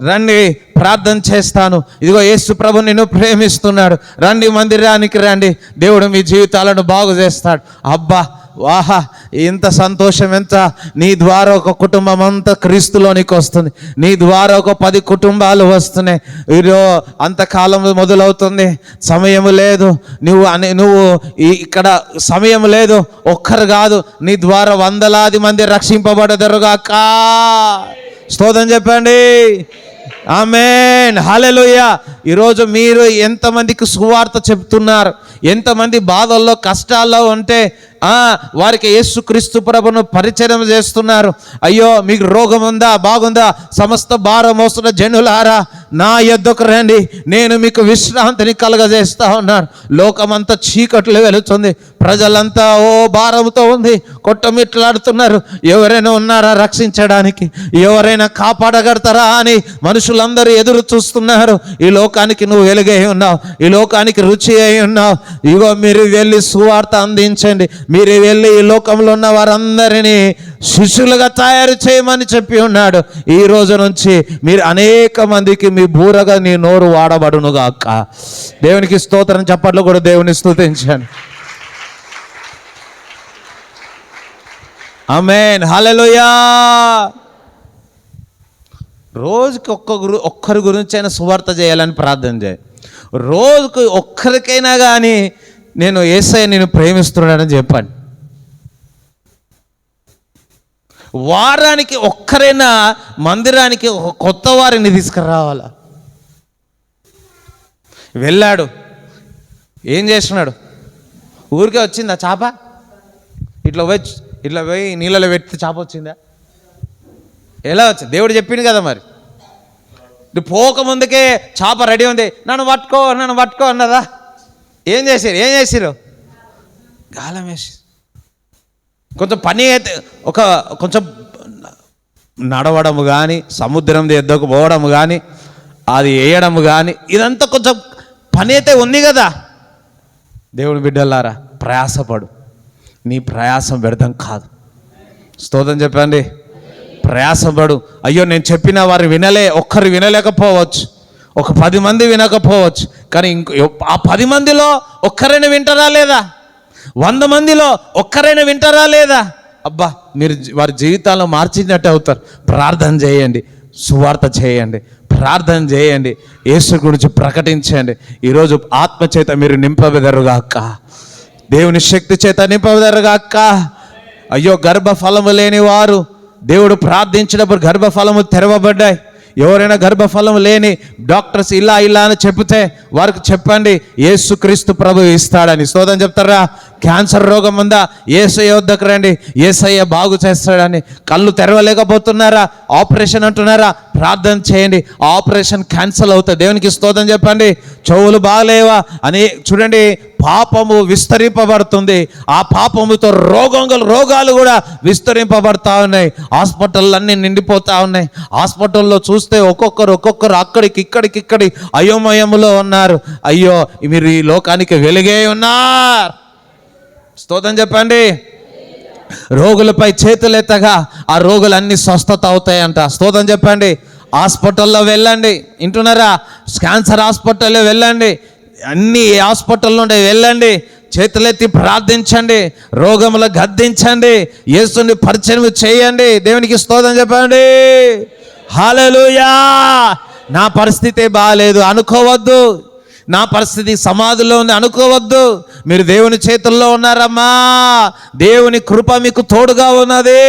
Speaker 1: రండి ప్రార్థన చేస్తాను, ఇదిగో యేసు ప్రభు నిన్ను ప్రేమిస్తున్నాడు, రండి మందిరానికి రండి, దేవుడు మీ జీవితాలను బాగు చేస్తాడు. అబ్బా వాహా, ఎంత సంతోషం! ఎంత నీ ద్వారా ఒక కుటుంబం అంతా క్రీస్తులోనికి వస్తుంది, నీ ద్వారా ఒక 10 కుటుంబాలు వస్తున్నాయి. ఈరోజు అంతకాలం మొదలవుతుంది, సమయం లేదు. నువ్వు ఇక్కడ సమయం లేదు, ఒక్కరు కాదు, నీ ద్వారా వందలాది మంది రక్షింపబడదరుగాక. స్తోత్రం చెప్పండి. ఆమేన్. హల్లెలూయా. ఈరోజు మీరు ఎంతమందికి సువార్త చెప్తున్నారు? ఎంతమంది బాధల్లో, కష్టాల్లో ఉంటే వారికి యేసుక్రీస్తు ప్రభును పరిచయం చేస్తున్నారు? అయ్యో మీకు రోగం ఉందా? బాగుందా? సమస్త భారం మోస్తున్న జనులారా, నా యొద్దకు రండి, నేను మీకు విశ్రాంతిని కలగజేస్తా ఉన్నాను. లోకమంతా చీకట్లు వెళుతుంది, ప్రజలంతా ఓ భారంతో ఉంది, కొట్టమిట్లాడుతున్నారు. ఎవరైనా ఉన్నారా రక్షించడానికి? ఎవరైనా కాపాడగడతారా అని మనుషులందరూ ఎదురు చూస్తున్నారు. ఈ లోకానికి నువ్వు వెలుగై ఉన్నావు, ఈ లోకానికి రుచి అయి ఉన్నావు. ఇగో మీరు వెళ్ళి సువార్త అందించండి, మీరు వెళ్ళి ఈ లోకంలో ఉన్న వారందరినీ శిష్యులుగా తయారు చేయమని చెప్పి ఉన్నాడు. ఈ రోజు నుంచి మీరు అనేక మందికి మీ బూరగా నీ నోరు వాడబడునుగాక. దేవునికి స్తోత్రం. చప్పట్లు కూడా దేవుని స్తుతించండి. ఆమేన్, హల్లెలూయా. రోజుకి ఒక్కరి గురించి అయినా సువార్త చేయాలని ప్రార్థన చేయి. రోజుకి ఒక్కరికైనా కానీ నేను యేసయ్య నేను ప్రేమిస్తున్నానని చెప్పండి. వారానికి ఒక్కరైనా మందిరానికి కొత్త వారిని తీసుకురావాలా. వెళ్ళాడు, ఏం చేస్తున్నాడు? ఊరికే వచ్చిందా చేప? ఇట్లా పోయి నీళ్ళలో పెడితే చేప వచ్చిందా? ఎలా వచ్చింది? దేవుడు చెప్పింది కదా. మరి నువ్వు పోకముందుకే చేప రెడీ ఉంది, నన్ను పట్టుకో అన్నదా? ఏం చేసిరు? గాలం వేసి కొంచెం పని అయితే కొంచెం నడవడము కానీ, సముద్రం ఎద్దకు పోవడము కానీ, అది వేయడము కానీ, ఇదంతా కొంచెం పని అయితే ఉంది కదా. దేవుని బిడ్డలారా, ప్రయాసపడు, నీ ప్రయాసం వ్యర్థం కాదు. స్తోత్రం చెప్పండి. ప్రయాసపడు. అయ్యో నేను చెప్పిన వారు ఒక్కరు వినలేకపోవచ్చు, ఒక 10 మంది వినకపోవచ్చు, కానీ ఆ 10 మందిలో ఒక్కరైనా వింటారా లేదా? 100 మందిలో ఒక్కరైనా వింటారా లేదా? అబ్బా, మీరు వారి జీవితాల్లో మార్చినట్టు అవుతారు. ప్రార్థన చేయండి, సువార్త చేయండి, ప్రార్థన చేయండి, యేసు గురించి ప్రకటించండి. ఈరోజు ఆత్మ చేత మీరు నింపబెదరుగాక, దేవుని శక్తి చేత నింపబెదరుగాక. అయ్యో, గర్భఫలము లేని వారు దేవుడు ప్రార్థించినప్పుడు గర్భఫలము తెరవబడ్డాయి. ఎవరైనా గర్భఫలం లేని డాక్టర్స్ ఇలా అని చెబితే వారికి చెప్పండి, యేసుక్రీస్తు ప్రభు ఇస్తాడని. స్తోత్రం చెప్తారా? క్యాన్సర్ రోగం ఉందా? యేసయ్య వద్దకు రండి, యేసయ్య బాగు చేస్తాడని. కళ్ళు తెరవలేకపోతున్నారా? ఆపరేషన్ అంటున్నారా? ప్రార్థన చేయండి, ఆపరేషన్ క్యాన్సిల్ అవుతుంది. దేవునికి స్తోత్రం చెప్పండి. చెవులు బాగలేవా అని చూడండి, పాపము విస్తరింపబడుతుంది. ఆ పాపముతో రోగాలు కూడా విస్తరింపబడతా ఉన్నాయి. హాస్పిటల్ అన్నీ నిండిపోతా ఉన్నాయి. హాస్పిటల్లో చూస్తే ఒక్కొక్కరు ఇక్కడికి అయోమయములో ఉన్నారు. అయ్యో, మీరు ఈ లోకానికి వెలుగే ఉన్నారు. స్తోత్రం చెప్పండి. రోగులపై చేతులెత్తగా ఆ రోగులన్నీ స్వస్థత అవుతాయంట. స్తోత్రం చెప్పండి. హాస్పిటల్లో వెళ్ళండి, వింటున్నారా? క్యాన్సర్ హాస్పిటల్లో వెళ్ళండి, అన్ని హాస్పిటల్ నుండి వెళ్ళండి, చేతులెత్తి ప్రార్థించండి, రోగములు గద్దించండి, యేసుని పరిచయం చేయండి. దేవునికి స్తోత్రం చెప్పండి. హల్లెలూయా. నా పరిస్థితి బాగాలేదు అనుకోవద్దు, నా పరిస్థితి సమాధిలో ఉంది అనుకోవద్దు. మీరు దేవుని చేతుల్లో ఉన్నారమ్మా. దేవుని కృప మీకు తోడుగా ఉన్నది.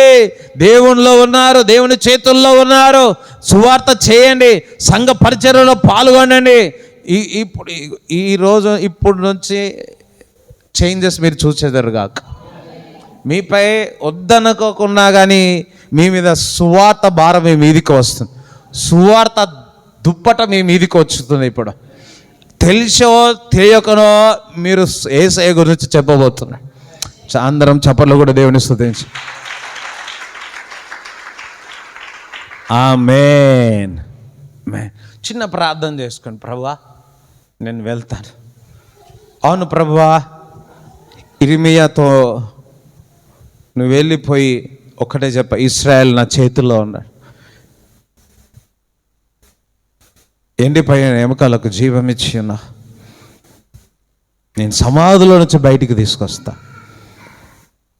Speaker 1: దేవునిలో ఉన్నారు, దేవుని చేతుల్లో ఉన్నారు. సువార్త చేయండి, సంఘ పరిచర్యలో పాల్గొనండి. ఇప్పుడు నుంచి చేంజెస్ మీరు చూసేదరుగాక. మీపై వద్దనుకోకున్నా కానీ మీ మీద సువార్త భారం మీ మీదికి వస్తుంది. సువార్త దుప్పట మీ మీదికి వచ్చుతుంది. ఇప్పుడు తెలిసో తెలియకనో మీరు యేసయ్య గురించి చెప్పబోతున్నారు. అందరం చప్పట్లు కూడా దేవుని స్తుతించి ఆమేన్. చిన్న ప్రార్థన చేసుకోండి. ప్రభువా, నేను వెళ్తాను. అవును ప్రభువా, ఇర్మియాతో నువ్వు వెళ్ళిపోయి ఒక్కటే చెప్ప, ఇశ్రాయేల్ నా చేతుల్లో ఉన్నాడు, ఎండిపోయిన ఎముకలకు జీవం ఇచ్చి ఉన్నా, నేను సమాధిలో నుంచి బయటికి తీసుకొస్తా,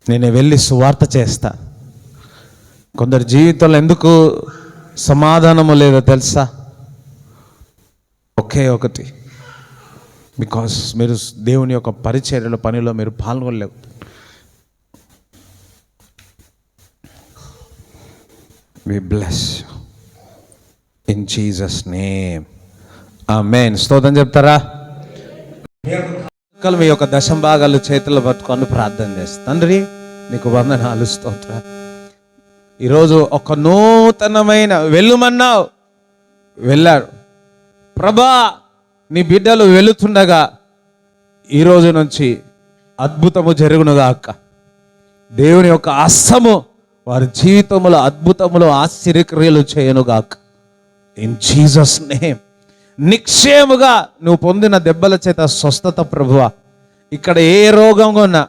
Speaker 1: నేను వెళ్ళి సువార్త చేస్తా. కొందరు జీవితంలో ఎందుకు సమాధానము లేదో తెలుసా? ఒకే ఒకటి, బికాస్ మీరు దేవుని యొక్క పరిచర్యల పనిలో మీరు పాల్గొనలేవు. We bless in Jesus name, ఆమేన్. స్తోత్రం చెప్తారా? మీ యొక్క దశంభాగాలు చేతుల్లో పట్టుకొని ప్రార్థన చేస్తా. తండ్రి, నీకు వందనాలు, స్తోత్రాలు. ఈరోజు ఒక నూతనమైన వెళ్ళుమన్నావు, వెళ్ళాడు. ప్రభా నీ బిడ్డలు వెళుతుండగా ఈరోజు నుంచి అద్భుతము జరుగునుగాక. దేవుని యొక్క హస్తము వారి జీవితంలో అద్భుతములు ఆశ్చర్యక్రియలు చేయనుగాక. In Jesus name. నిశ్చయముగా నువ్వు పొందిన దెబ్బల చేత స్వస్థత ప్రభువా, ఇక్కడ ఏ రోగం ఉన్నా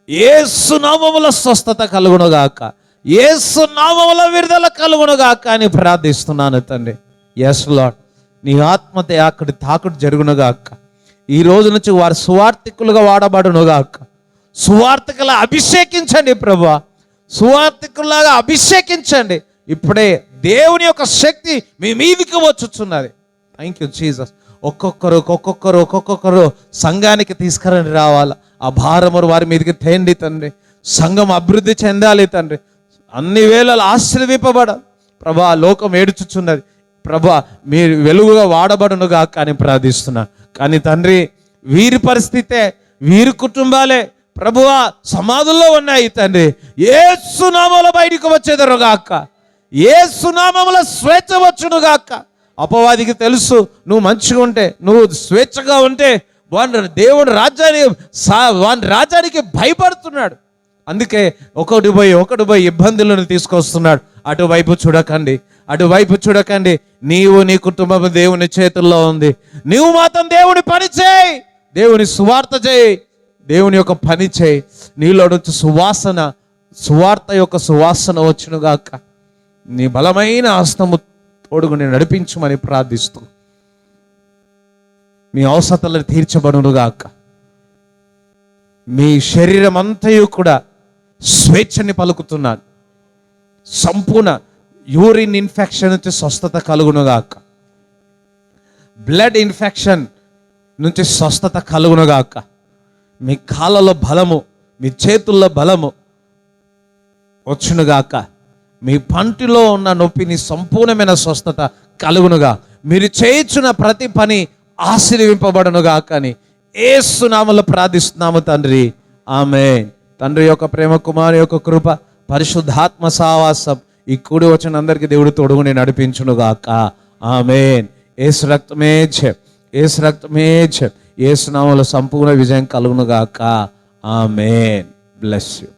Speaker 1: యేసు నామములో స్వస్థత కలుగునుగాక, యేసు నామములో విడుదల కలుగునుగాక అని ప్రార్థిస్తున్నాను తండ్రి. ఎస్ లార్డ్, నీ ఆత్మతే అక్కడి తాకుడు జరుగునుగాక. ఈ రోజు నుంచి వారు సువార్థికులుగా వాడబడునుగాక. సువార్థికులా అభిషేకించండి ప్రభువా, సువార్థికులాగా అభిషేకించండి. ఇప్పుడే దేవుని యొక్క శక్తి మీ మీదికి వచ్చుచున్నది. Thank you Jesus. ఒక్కొక్కరు సంఘానికి తీసుకురండి రావాలా. ఆ భారమును వారి మీదకి తేండి తండ్రి. సంఘం అభివృద్ధి చెందాలి తండ్రి. అన్ని వేళలు ఆశీర్వదింపబడాలి ప్రభా. లోకం ఏడుచుచున్నది ప్రభా, మీరు వెలుగుగా వాడబడునుగా కానీ ప్రార్థిస్తున్నా. కానీ తండ్రి, వీరి పరిస్థితే, వీరి కుటుంబాలే ప్రభువా సమాధుల్లో ఉన్నాయి తండ్రి. యేసు నామములో బయటికి వచ్చేదరుగాక, యేసు నామములో స్వేచ్ఛ వచ్చునుగాక. అపవాదికి తెలుసు నువ్వు మంచిగా ఉంటే, నువ్వు స్వేచ్ఛగా ఉంటే వాడు దేవుడు వాని రాజ్యానికి భయపడుతున్నాడు. అందుకే ఒకటి పోయి ఇబ్బందులను తీసుకొస్తున్నాడు. అటువైపు చూడకండి. నీవు నీ కుటుంబం దేవుని చేతుల్లో ఉంది. నీవు మాత్రం దేవుని పని చేయి, దేవుని సువార్త చేయి, దేవుని యొక్క పని చేయి. నీలో నుంచి సువార్త యొక్క సువాసన వచ్చునుగాక. నీ బలమైన హస్తము తోడుగుని నడిపించమని ప్రార్థిస్తూ మీ అవసరతలను తీర్చబడునుగాక. మీ శరీరం అంతయు కూడా స్వేచ్ఛని పలుకుతున్నాను. సంపూర్ణ యూరిన్ ఇన్ఫెక్షన్ నుంచి స్వస్థత కలుగునుగాక. బ్లడ్ ఇన్ఫెక్షన్ నుంచి స్వస్థత కలుగునుగాక. మీ కాళ్ళలో బలము, మీ చేతుల్లో బలము వచ్చునుగాక. మీ పంటిలో ఉన్న నొప్పిని సంపూర్ణమైన స్వస్థత కలుగునుగా. మీరు చేయించిన ప్రతి పని ఆశీర్వింపబడునుగా కానీ యేసు నామములో ప్రార్థిస్తున్నాము తండ్రి. ఆమేన్. తండ్రి యొక్క ప్రేమ, కుమారు యొక్క కృప, పరిశుద్ధాత్మ సహవాసం ఈ కూడి వచ్చిన అందరికీ దేవుడు తోడుగుని నడిపించునుగాక. ఆమేన్. యేసు రక్తమే జయం, యేసు రక్తమే జయం. యేసు నామములో సంపూర్ణ విజయం కలుగునుగాక. ఆమేన్. Bless you.